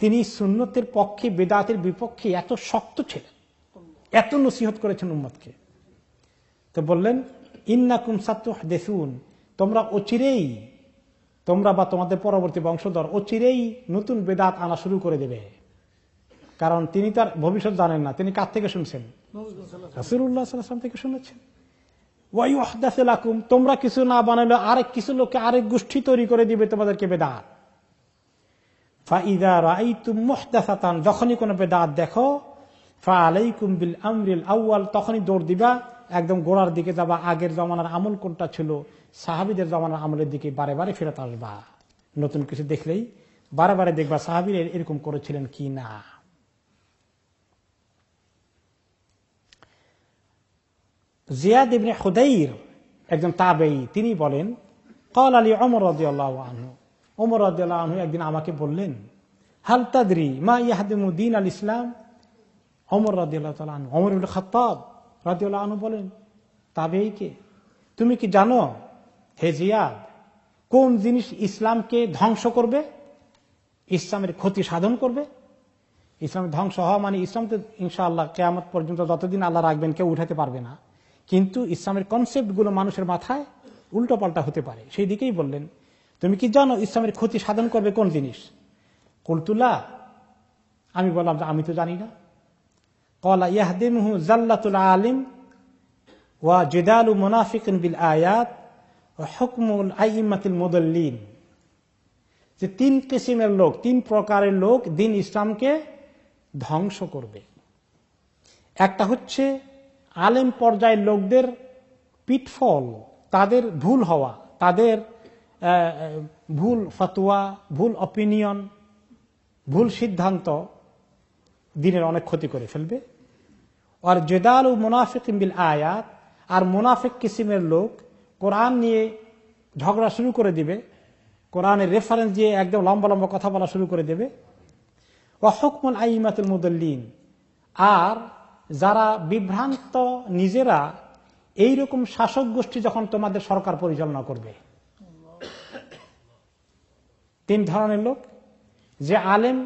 তিনি সুন্নতের পক্ষে বিদআতের বিপক্ষে এত শক্ত ছিলেন, এত নসিহত করেছেন উম্মতকে। তো বললেন, ইন্নাকুম সাতুহদিসুন, তোমরা অচিরেই, তোমরা বা তোমাদের পরবর্তী বংশধর অচিরেই নতুন বেদাত আনা শুরু করে দেবে। কারণ তিনি তার ভবিষ্যৎ জানেন না, তিনি কার থেকে শুনছেন? রাসূলুল্লাহ সাল্লাল্লাহু আলাইহি ওয়াসাল্লাম থেকে শুনেছেন। ওয়া ইউহদাসু লাকুম, তোমরা কিছু না বানালে আরেক কিছু লোককে আরেক গোষ্ঠী তৈরি করে দিবে তোমাদেরকে বেদাত। ফাইযা রাআইতুম মুহদাসাতান, যখনই কোনো বেদাত দেখো, ফাআলাইকুম বিল আমরিল আউয়াল, তখনই দৌড় দিবা, একদম গোড়ার দিকে যাবা, আগের জমানার আমল কোনটা ছিল, সাহাবীদের জমানার আমলের দিকে বারে বারে ফেরত আসবা। নতুন কিছু দেখলেই বারে বারে দেখবা সাহাবীরা এরকম করেছিলেন কি না। জিয়াদ ইবনে হুদাইর একজন তাবেঈ, তিনি বলেন, ক্বাল আলী ওমর রাদিয়াল্লাহু আনহু, ওমর রাদিয়াল্লাহু আনহু একদিন আমাকে বললেন, হাল তাদরি মা ইয়াহদিমু দীন আল ইসলাম। ওমর রাদিয়াল্লাহু তাআলা আনহু, ওমর ইবনে খাত্তাব রাদিয়াল্লাহু আনহু বলেন তাবেঈকে, তুমি কি জানো হে জিয়াদ, কোন জিনিস ইসলামকে ধ্বংস করবে, ইসলামের ক্ষতি সাধন করবে? ইসলামের ধ্বংস হওয়া মানে, ইসলাম তো ইনশাআল্লাহ কিয়ামত পর্যন্ত যতদিন আল্লাহ রাখবেন কেউ উঠাতে পারবে না, কিন্তু ইসলামের কনসেপ্ট গুলো মানুষের মাথায় উল্টো পাল্টা হতে পারে। সেই দিকেই বললেন, তুমি কি জানো ইসলামের ক্ষতি সাধন করবে কোন জিনিস? কুলতুলা, আমি বললাম যে আমি তো জানি না। ক্বালা ইয়াহদিমুহু জাল্লাতুল আলিম ওয়া জিদালু মুনাফিকিন বিল আয়াত ওয়া হুকমুল আইম্মাতিল মুদাল্লিন। যে তিন কিসিমের লোক, তিন প্রকারের লোক দিন ইসলামকে ধ্বংস করবে। একটা হচ্ছে আলেম পর্যায়ের লোকদের পিটফল, তাদের ভুল হওয়া, তাদের ভুল ফতোয়া, ভুল অপিনিয়ন, ভুল সিদ্ধান্ত দিনের অনেক ক্ষতি করে ফেলবে। আর জেদাল ও মুনাফিকিন বিল আয়াত, আর মুনাফিক কিসিমের লোক কোরআন নিয়ে ঝগড়া শুরু করে দিবে, কোরআনের রেফারেন্স দিয়ে একদম লম্বা লম্বা কথা বলা শুরু করে দেবে। ওয়া হুকমুল আইম্মাতুল মুদাল্লিন, আর যারা বিভ্রান্ত নিজেরা, এইরকম শাসক গোষ্ঠী যখন তোমাদের সরকার পরিচালনা করবে। তিন ধরনের লোক, যে আলেম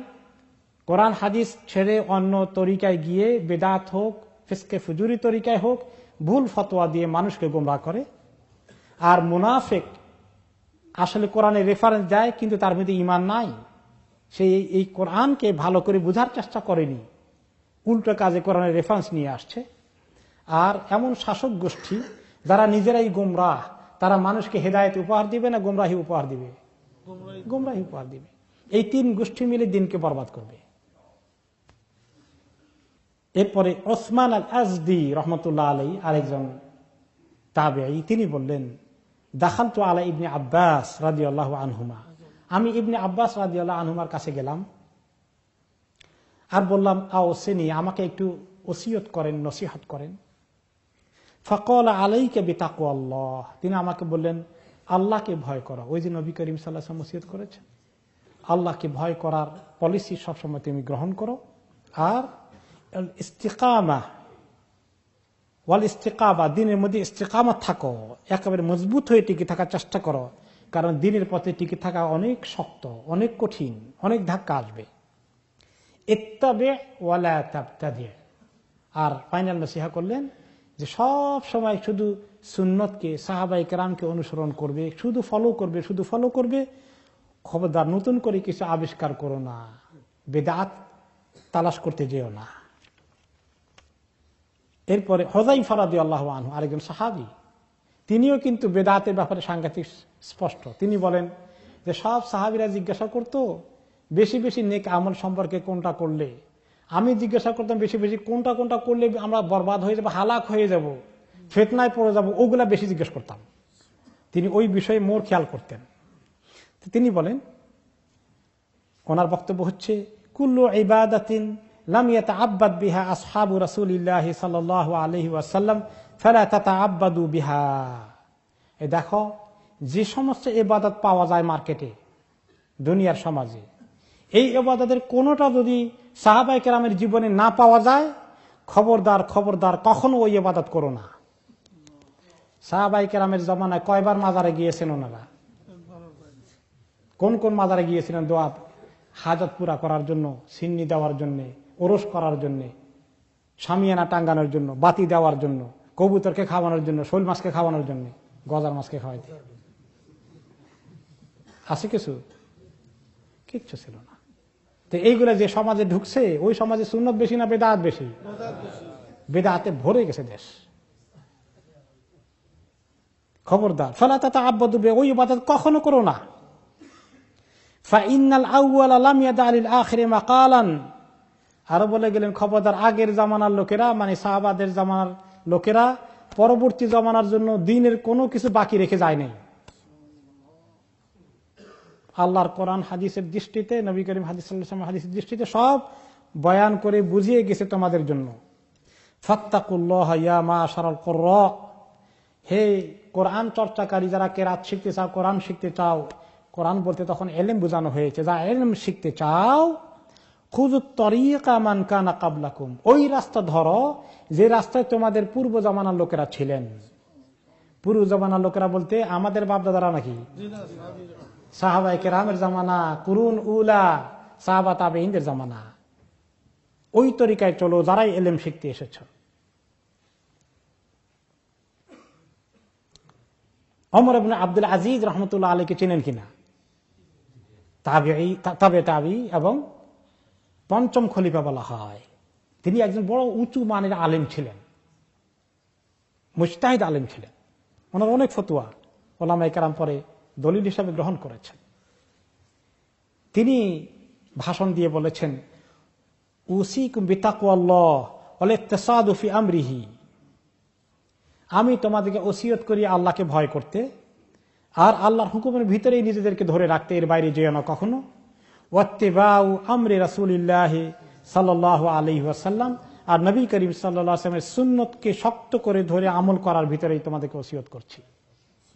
কোরআন হাদিস ছেড়ে অন্য তরিকায় গিয়ে বেদাত হোক, ফিসকে ফুজুরি তরিকায় হোক, ভুল ফতোয়া দিয়ে মানুষকে গোমরাহ করে। আর মুনাফিক আসলে কোরআনের রেফারেন্স দেয় কিন্তু তার মধ্যে ঈমান নাই, সে এই কোরআনকে ভালো করে বোঝার চেষ্টা করেনি, উল্টো কাজে কোরআনের রেফারেন্স নিয়ে আসছে। আর এমন শাসক গোষ্ঠী যারা নিজেরাই গোমরাহ, তারা মানুষকে হেদায়েত উপহার দিবে না গোমরাহি উপহার দিবে? গোমরাহি উপহার দিবে। এই তিন গোষ্ঠী মিলে দিনকে বরবাদ করবে। এরপরে ওসমান আল আজদি রহমতুল্লাহ আলাই আরেকজন তাবেঈ, তিনি বললেন, দাখালতু আলা ইবনে আব্বাস রাদিয়াল্লাহু আনহুমা, আমি ইবনে আব্বাস রাদিয়াল্লাহু আনহুমার কাছে গেলাম আর বললাম, আওসিনি, আমাকে একটু ওসিয়ত করেন, নসিহত করেন। ফাকালা আলাইকা বিতাকওয়াল্লাহ, তিনি আমাকে বললেন, আল্লাহকে ভয় করা। ওই যে নবী করিম সাল্লাল্লাহু আলাইহি ওয়াসাল্লাম ওসিয়ত করেছেন, আল্লাহকে ভয় করার পলিসি সবসময় তুমি গ্রহণ করো। আর ইস্তিকামা ওয়াল ইস্তিকামা, দিনের মধ্যে ইস্তিকামত থাকো, একেবারে মজবুত হয়ে টিকে থাকার চেষ্টা করো, কারণ দিনের পথে টিকে থাকা অনেক শক্ত, অনেক কঠিন, অনেক ধাক্কা আসবে। ইত্তাবি ওয়ালা তাবতাদি। আর ফাইনাল নসিহা করলেন যে সব সময় শুধু সুন্নতকে, সাহাবায়ে কেরামকে অনুসরণ করবে, শুধু ফলো করবে, খবরদার নতুন করে কিছু আবিষ্কার করো না, বেদাত তালাশ করতে যেও না। এরপরে হুযায়ফা রাদিয়াল্লাহু আনহু, আরেকজন সাহাবী, তিনিও কিন্তু বেদাতের ব্যাপারে সাংঘাতিক স্পষ্ট। তিনি বলেন যে সব সাহাবীরা জিজ্ঞাসা করতো বেশি বেশি নেক আমল সম্পর্কে কোনটা করলে, আমি জিজ্ঞাসা করতাম বেশি বেশি কোনটা করলে আমরা বরবাদ হয়ে যাব, হালাক হয়ে যাব, ফিতনায় পড়ে যাব, ওগুলা বেশি জিজ্ঞেস করতাম। তিনি ওই বিষয়ে মোর খেয়াল করতেন। তিনি বলেন, ওনার বক্তব্য হচ্ছে, কুল্লু ইবাদাতিন লাম ইয়াতাআব্বাদ বিহা আসহাবু রাসূলিল্লাহি সাল্লাল্লাহু আলাইহি ওয়াসাল্লাম ফালা তাতাআব্বাদু বিহা। এই দেখো, যে সমস্ত ইবাদত পাওয়া যায় মার্কেটে, দুনিয়ার সমাজে, এই ইবাদতের কোনোটা যদি সাহাবায়ে কেরামের জীবনে না পাওয়া যায়, খবরদার কখনো ওই ইবাদত করো না। সাহাবায়ে কেরামের জমানায় কয়বার মাজারে গিয়েছেন ওনারা? কোন কোন মাজারে গিয়েছিলেন? দোয়া, হাজত পুরা করার জন্য, সিন্নি দেওয়ার জন্য, ওরস করার জন্য, শামিয়ানা টাঙ্গানোর জন্য, বাতি দেওয়ার জন্য, কবুতরকে খাওয়ানোর জন্য, শোল মাছকে খাওয়ানোর জন্য, গজার মাছকে খাওয়াইতে। আছে কিছু? কিচ্ছু ছিল না। তো এইগুলা যে সমাজে ঢুকছে, ওই সমাজে সুন্নত বেশি না বেদাত বেশি? বেদাতে ভরে গেছে দেশ। খবরদার, ফালা তাতাআব্বাদু বিহা, ওই ইবাদত কখনো করো না। ফাইন্নাল আউয়ালা লাম ইয়াদা লিল আখিরি মাকালান। আরো বলে গেলেন, খবরদার, আগের জামানার লোকেরা, মানে সাহাবাদের জামানার লোকেরা পরবর্তী জামানার জন্য দিনের কোনো কিছু বাকি রেখে যায় নাই। আল্লাহর কোরআন হাদিসের দৃষ্টিতে, নবী করিম হাদিস সাল্লাল্লাহু আলাইহি ওয়াসাল্লাম হাদিসের দৃষ্টিতে সব বয়ান করে বুঝিয়ে গেছে তোমাদের জন্য। ফাত্তাকুল্লাহ ইয়া মাশারাল কুররা, হে কোরআন চর্চাকারী যারা কেরাত শিখতে চাও, কোরআন শিখতে চাও, কোরআন বলতে তখন এলেম বোঝানো হয়েছে, যা এলেম শিখতে চাও, খুযুত তরিকা মান কানা ক্বাবলাকুম, ওই রাস্তা ধরো যে রাস্তায় তোমাদের পূর্ব জামানার লোকেরা ছিলেন। পূর্ব জামানার লোকেরা বলতে আমাদের বাপদাদারা নাকি? সাহাবায়ে কেরামের জামানা, কুরুন উলা, সাহাবা তাবেঈনদের জামানা। ওই তরিকায় চলো যারাই এলেম শিখতে এসেছ। ওমর ইবনে আব্দুল আজিজ রহমতুল্লাহ আলাইহি চিনেন কিনা? তাবেঈ এবং পঞ্চম খলিফা বলা হয়। তিনি একজন বড় উঁচু মানের আলেম ছিলেন, মুজতাহিদ আলেম ছিলেন। ওনার অনেক ফতোয়া ওলামায়ে কেরাম পরে দলিল হিসাবে গ্রহণ করেছেন। তিনি ভাষণ দিয়ে বলেছেন, উসিকুম বিতাকওয়াল্লাহ ওয়াল ইকতিসাদু ফি আমরিহি, আমি তোমাদেরকে ওসিয়ত করি আল্লাহকে ভয় করতে আর আল্লাহর হুকুমের ভিতরেই নিজেদেরকে ধরে রাখতে, এর বাইরে যেও না কখনো। ওয়াত্তিবাউ আমরি রাসূলিল্লাহি সাল্লাল্লাহু আলাইহি ওয়াসাল্লাম, আর নবী করিম সাল্লাল্লাহু আলাইহি ওয়াসাল্লামের সুন্নতকে শক্ত করে ধরে আমল করার ভিতরেই তোমাদেরকে ওসিয়ত করছি,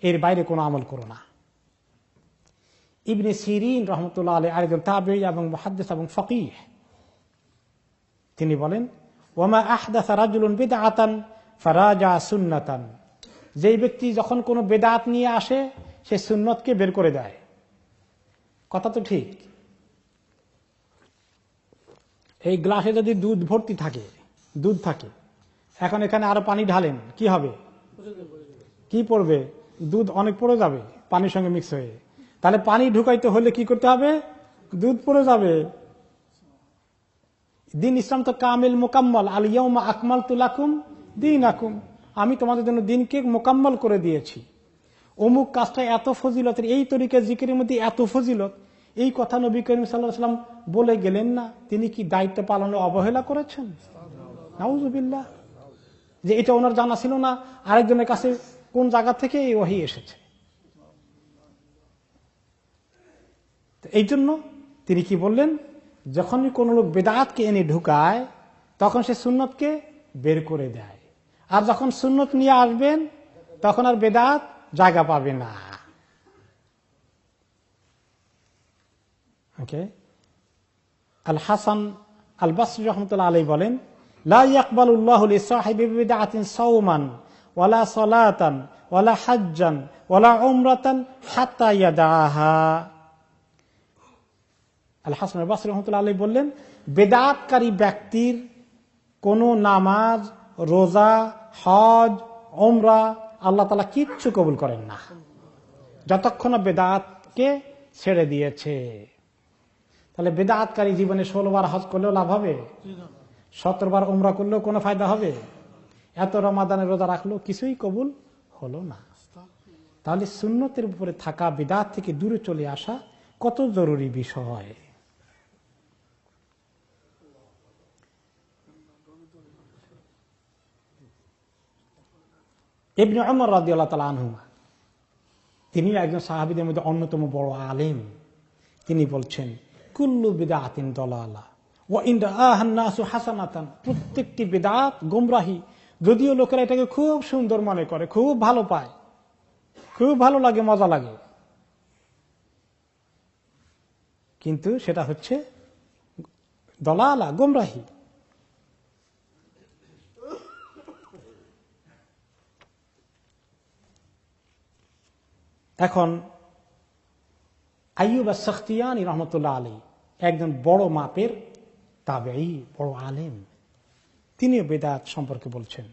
এর বাইরে কোনো আমল করো না। ইবনে সিরিন রহমতুল্লাহ আলাইহি আরেকজন তাবেঈ এবং মুহাদ্দিস এবং ফকিহ, তিনি বলেন, ওয়ামা আহদাসা রাজুলুন বিদআতান ফারাজা সুন্নাতান, যেই ব্যক্তি যখন কোনো বেদাত নিয়ে আসে সে সুন্নতকে বের করে দেয়। কথা তো ঠিক। এই গ্লাসে যদি দুধ ভর্তি থাকে, দুধ থাকে, এখন এখানে আরো পানি ঢালেন, কি হবে? কি পড়বে? দুধ অনেক পড়ে যাবে পানির সঙ্গে মিক্স হয়ে। তাহলে পানি ঢুকাইতে হলে কি করতে হবে? দুধ পড়ে যাবে। দিন ইসলাম তো কামিল মোকাম্মল, আল ইয়াউমা আকমালতু লাকুম দীনাকুম, আমি তোমাদের জন্য দিনকে মোকাম্মল করে দিয়েছি। অমুক কাজটা এত ফজিলতের, এই তরিকা জিকিরের মধ্যে এত ফজিলত, এই কথা নবী করিম সাল্লাল্লাহু আলাইহি ওয়াসাল্লাম বলে গেলেন না, তিনি কি দায়িত্ব পালনে অবহেলা করেছেন? নাউযুবিল্লাহ। যে এটা ওনার জানা ছিল না আরেকজনের কাছে কোন জায়গা থেকে এই ওহী এসেছে। এই জন্য তিনি কি বললেন, যখনই কোন লোক বেদাতকে এনে ঢুকায় তখন সে সুন্নতকে বের করে দেয়, আর যখন সুন্নত নিয়ে আসবেন তখন আর বেদাত জায়গা পাবে না। ওকে, আল হাসান আল বসরি রাহমাতুল্লাহ আলাইহি বলেন, লা ইয়াকবালুল্লাহু লিসাহিবি বিদআতিন সাওমান ওয়ালা সালাতান ওয়ালা হাজ্জান ওয়ালা উমরাতান হাত্তা ইয়াদাহা। আল হাসান আল বসরি রাহমাতুল্লাহ আলাইহি বললেন, বেদাতকারী ব্যক্তির কোন নামাজ, রোজা, হজ, উমরা আল্লাহ তাআলা কিচ্ছু কবুল করেন না যতক্ষণ বেদাতকে ছেড়ে দিয়েছে। তাহলে বেদাতকারী জীবনে 16 বার হজ করলেও লাভ হবে? 17 বার উমরা করলেও কোনো ফায়দা হবে? এত রমাদানের রোজা রাখলো, কিছুই কবুল হলো না। তাহলে সুন্নতের উপরে থাকা, বিদআত থেকে দূরে চলে আসা কত জরুরি বিষয়। ইবনে উমর রাদিয়াল্লাহু তাআলা আনহুমা, তিনি একজন সাহাবীদের মধ্যে অন্যতম বড় আলেম। তিনি বলছেন, কুল্লু বিদআতিন দালালা ওয়া ইনদাআহান নাসু হাসানাতান, প্রত্যেকটি বিদআত গোমরাহি, যদিও লোকেরা এটাকে খুব সুন্দর মনে করে, খুব ভালো পায়, খুব ভালো লাগে, মজা লাগে, কিন্তু সেটা হচ্ছে দলালা, গোমরাহি। এখন আইয়ুব আস-সাখতিয়ানী রাহমাতুল্লাহ আলাইহি একজন বড় মাপের তাবেঈ, বড় আলেম, তিনিও বেদাত সম্পর্কে বলছেন,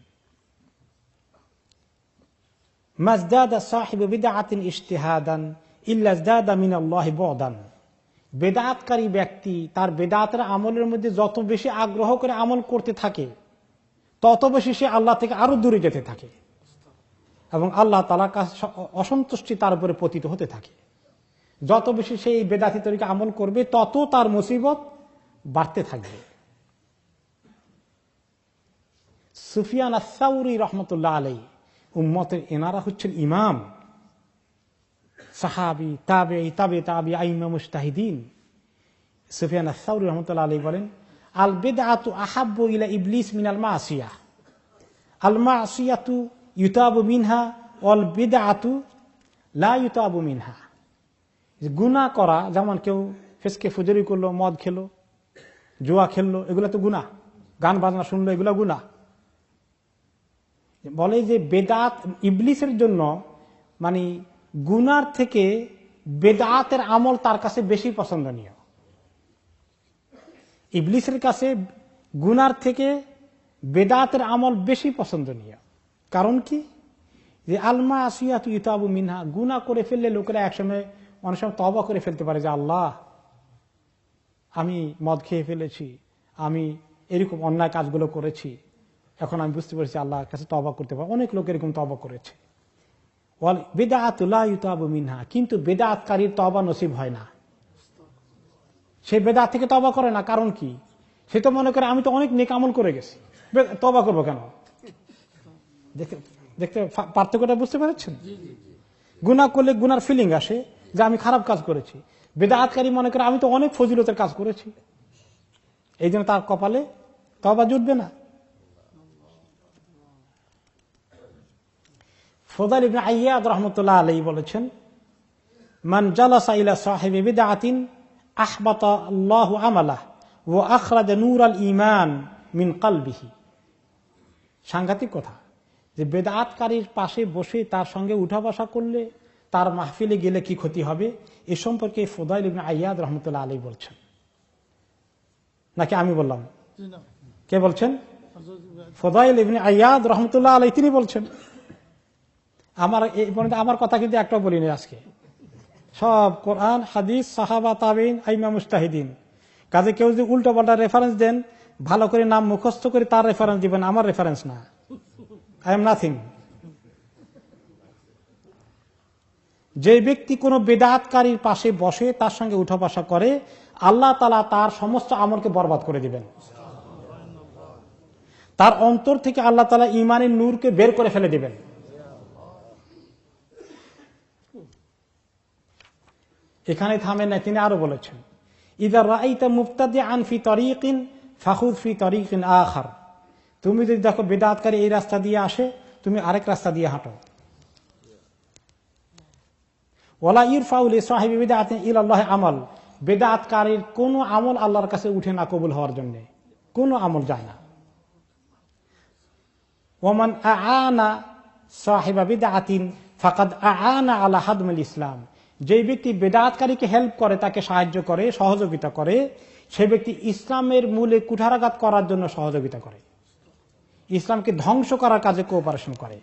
মাজদাদা সাহিবু বিদআতিন ইজতিহাদান ইল্লা জদাদা মিনাল্লাহি বু'দান। বেদাতকারী ব্যক্তি তার বেদাতের আমলের মধ্যে যত বেশি আগ্রহ করে আমল করতে থাকে তত বেশি সে আল্লাহ থেকে আরো দূরে যেতে থাকে এবং আল্লাহ তাআলার কাছে অসন্তুষ্টি তার উপরে পতিত হতে থাকে। যত বেশি সে এই বেদাতি তরিকা আমল করবে তত তার মুসিবত বাড়তে থাকবে। সুফিয়ান আস-সাউরি রাহমাতুল্লাহ আলাইহি, উম্মতের এনারা হচ্ছেন ইমাম, সাহাবী, তাবেঈ, তাবে তাবি, আইম্মা মুজতাহিদিন। সুফিয়ান আস-সাউরি রাহমাতুল্লাহ আলাইহি বলেন, আল বিদআতু আহাব্বু ইলা ইবলিস মিনাল মাসিয়াহ, আল মাসিয়াতু ইউতাবু মিনহা ওয়াল বিদআতু লা ইউতাবু মিনহা। গুনাহ করা, যেমন কেউ ফেসকে ফুজরি করলো, মদ খেলো, জুয়া খেললো, এগুলো তো গুনাহ, গান বাজনা শুনলো, এগুলো গুনাহ। বলে যে বেদাত ইবলিসের জন্য মানে গুনার থেকে বেদাতের আমল তার কাছে বেশি পছন্দনীয়। ইবলিসের কাছে গুনার থেকে বেদাতের আমল বেশি পছন্দনীয়। কারণ কি? যে আলমা আসিয়াতু ইতাবু মিনহা, গুনাহ করে ফেললে লোকেরা একসময় অনেক সময় তওবা করে ফেলতে পারে যে আল্লাহ, আমি মদ খেয়ে ফেলেছি, আমি এরকম অন্যায় কাজগুলো করেছি, এখন আমি বুঝতে পেরেছি আল্লাহর কাছে তওবা করতে পারবো। অনেক লোক এরকম তওবা করেছে। ওয়াল বিদআতু লা ইউতাবু মিনহা, কিন্তু বেদাতকারীর তওবা নসিব হয় না, সে বেদাত থেকে তওবা করে না। কারণ কি? সে তো মনে করে আমি তো অনেক নেক আমল করে গেছি, তওবা করবো কেন? দেখতে পার্থক্যটা বুঝতে পারছেন? গুনাহ করলে গুনার ফিলিং আসে যে আমি খারাপ কাজ করেছি। বেদাতকারী মনে করে আমি তো অনেক ফজিলতের কাজ করেছি, এই জন্য তার কপালে তওবা জুটবে না। ফুদাইল ইবনে আইয়াদ রাহমাতুল্লাহ আলাইহি বলেছেন, মান জালাসা ইলা সাহিবি বিদআতিন আহবাতা আল্লাহু আমালাহ ওয়া আখরাজা নূরাল ঈমান মিন কলবিহি। সাংঘাতিক কথা যে বেদাতকারীর পাশে বসে তার সঙ্গে উঠা বসা করলে, তার মাহফিলে গেলে কি ক্ষতি হবে, এ সম্পর্কে ফুদাইল ইবনে আইয়াদ রাহমাতুল্লাহ আলাইহি বলছেন। নাকি আমি বললাম? কে বলছেন? ফুদাইল ইবনে আইয়াদ রাহমাতুল্লাহ আলাইহি তিনি বলছেন। আমার এই পর্যন্ত আমার কথা কিন্তু একটাও বলিনি আজকে, সব কোরআন, হাদিস, সাহাবা, তাবিন, আইমা, মুজতাহিদিন। কাজে কেউ যদি উল্টো পাল্টা রেফারেন্স দেন, ভালো করে নাম মুখস্থ করে তার রেফারেন্স দিবেন, আমার রেফারেন্স না। I am nothing. যে ব্যক্তি কোনো বেদাতকারীর পাশে বসে তার সঙ্গে উঠা বসা করে, আল্লাহ তাআলা তার সমস্ত আমলকে বরবাদ করে দিবেন। তার অন্তর থেকে আল্লাহ তাআলা ঈমানের নূরকে বের করে ফেলে দিবেন। এখানে থামেন না, তিনি আরো বলেছেন, ইযা রাআইতা মুবতাদিআন ফি তারিকিন ফাখুয ফি তারিকিন আখার। তুমি যদি দেখো বেদাতকারী এই রাস্তা দিয়ে আসে, তুমি আরেক রাস্তা দিয়ে হাঁটো। ওয়ালা ইরফাউ লিসাহিবি বিদআতিন ইলাল্লাহি আমাল। বেদাতকারীর কোন আমল আল্লাহর কাছে উঠে না কবুল হওয়ার জন্য, কোন আমল যায় না। ওয়ামান আ'আনা সাহিবা বিদআতিন ফাকাদ আ'আনা আলা হাদমিল ইসলাম। যে ব্যক্তি বেদাতকারীকে হেল্প করে, তাকে সাহায্য করে, সহযোগিতা করে, সে ব্যক্তি ইসলামের মূলে কুঠারাঘাত করার জন্য সহযোগিতা করে, ইসলামকে ধ্বংস করার কাজে কোঅপারেশন করে।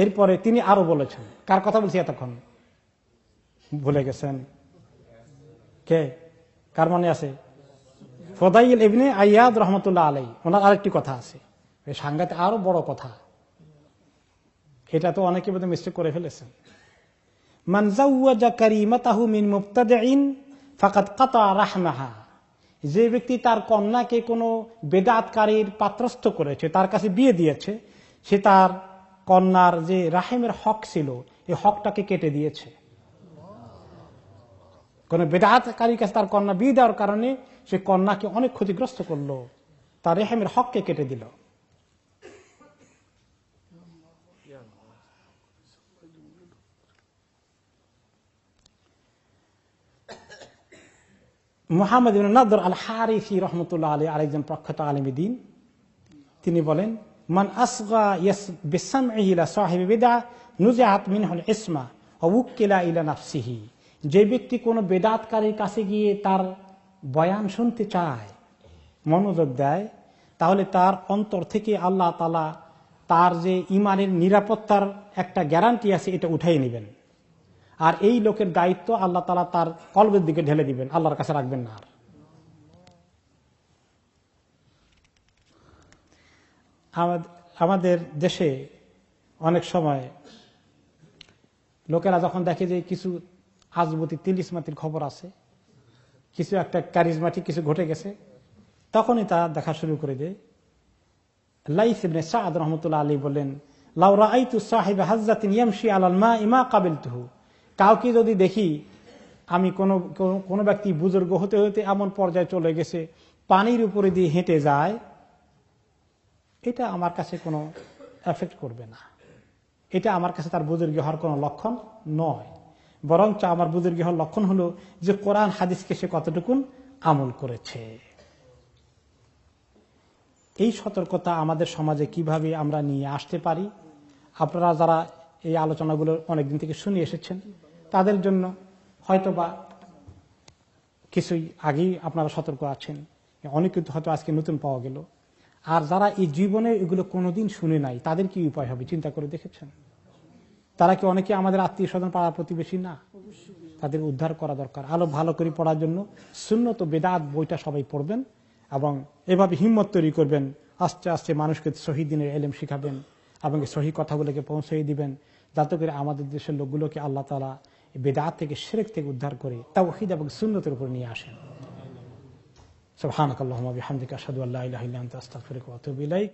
এরপরে তিনি আরো বলেছেন, কার কথা বলছি এতক্ষণ ভুলে গেছেন? কে, কার মনে আছে? ফুদাইল ইবনে আইয়াদ রাহমাতুল্লাহ আলাইহি, ওনার আরেকটি কথা আছে, এই সাংঘাতিক আরো বড় কথা। এটা তো অনেকে বোধহয় মিস্টেক করে ফেলেছেন। মান যাওয়াজা কারিমাতাহু মিন মুবতাদিইন ফাকাদ কাতা রাহমাহা। যে ব্যক্তি তার কন্যাকে কোনো বেদাতকারীর পাত্রস্থ করেছে, তার কাছে বিয়ে দিয়েছে, সে তার কন্যার যে রাহিমের হক ছিল, এই হকটাকে কেটে দিয়েছে। কোন বেদাতকারীর কাছে তার কন্যা বিয়ে দেওয়ার কারণে সে কন্যাকে অনেক ক্ষতিগ্রস্ত করলো, তার রাহিমের হককে কেটে দিল। মুহাম্মদ ইবনে নাদর আল হারিসি রাহমাতুল্লাহ আলাইহি আরেকজন প্রখ্যাত আলেমে দ্বীন, তিনি বলেন, মান আসগা বিসামইহি ইলা সাহিবি বিদআ নুজিআত মিনহুল ইসমা ওয়া উকিলা ইলা নাফসিহি। যে ব্যক্তি কোনো বেদাতকারীর কাছে গিয়ে তার বয়ান শুনতে চায়, মনোযোগ দেয়, তাহলে তার অন্তর থেকে আল্লাহ তাআলা তার যে ঈমানের নিরাপত্তার একটা গ্যারান্টি আছে, এটা উঠাই নেবেন। আর এই লোকের দায়িত্ব আল্লাহ তাআলা তার কলবের দিকে ঢেলে দিবেন, আল্লাহর কাছে রাখবেন না। আর আমাদের দেশে অনেক সময় লোকেরা যখন দেখে যে কিছু আজবতী তিলিসমাতির খবর আছে, কিছু একটা কারিজমাটিক কিছু ঘটে গেছে, তখনই তা দেখা শুরু করে দেয়। লাইস ইবনে সাদ রাহমাতুল্লাহ আলাইহি বলেন, লাউ রাআইতু সাহিবা হাজ্জাতিন ইয়ামশি আলাল মা'i মা কাবিলতুহু। কাউকে যদি দেখি আমি কোন ব্যক্তি বুজুর্গ হতে হতে এমন পর্যায়ে চলে গেছে, পানির উপরে দিয়ে হেঁটে যায়, এটা আমার কাছে কোনো এফেক্ট করবে না। এটা আমার কাছে তার বুজুর্গি হওয়ার কোনো লক্ষণ নয়, বরঞ্চ আমার বুজুর্গি হওয়ার লক্ষণ হলো যে কোরআন হাদিসকে সে কতটুকুন আমল করেছে। এই সতর্কতা আমাদের সমাজে কিভাবে আমরা নিয়ে আসতে পারি, আপনারা যারা এই আলোচনাগুলো অনেকদিন থেকে শুনে এসেছেন, তাদের জন্য হয়তোবা কিছুই আগেই আপনারা সতর্ক আছেন, অনেক কিছু হয়তো আজকে নতুন পাওয়া গেল। আর যারা এই জীবনে এগুলো কোনোদিন শুনে নাই, তাদের কি উপায় হবে চিন্তা করে দেখেছেন? তারা কি অনেকে আমাদের আত্মীয় স্বজন, পাড়া প্রতিবেশী না? তাদের উদ্ধার করা দরকার। আলো ভালো করে পড়ার জন্য সুন্নত ও বেদাত বইটা সবাই পড়বেন এবং এভাবে হিম্মত তৈরি করবেন। আস্তে আস্তে মানুষকে সহি দ্বীনের ইলম শিখাবেন এবং সহি কথাগুলোকে পৌঁছে দিবেন, যাতে করে আমাদের দেশের লোকগুলোকে আল্লাহ তাআলা বেদাত থেকে, শিরক থেকে উদ্ধার করে তাওহীদ এবং সুন্নতের উপর নিয়ে আসেন। সুবহানাকাল্লাহুম্মা ওয়া বিহামদিকা আশহাদু আল্লা ইলাহা ইল্লা আনতা আস্তাগফিরুকা ওয়া আতুবু ইলাইক।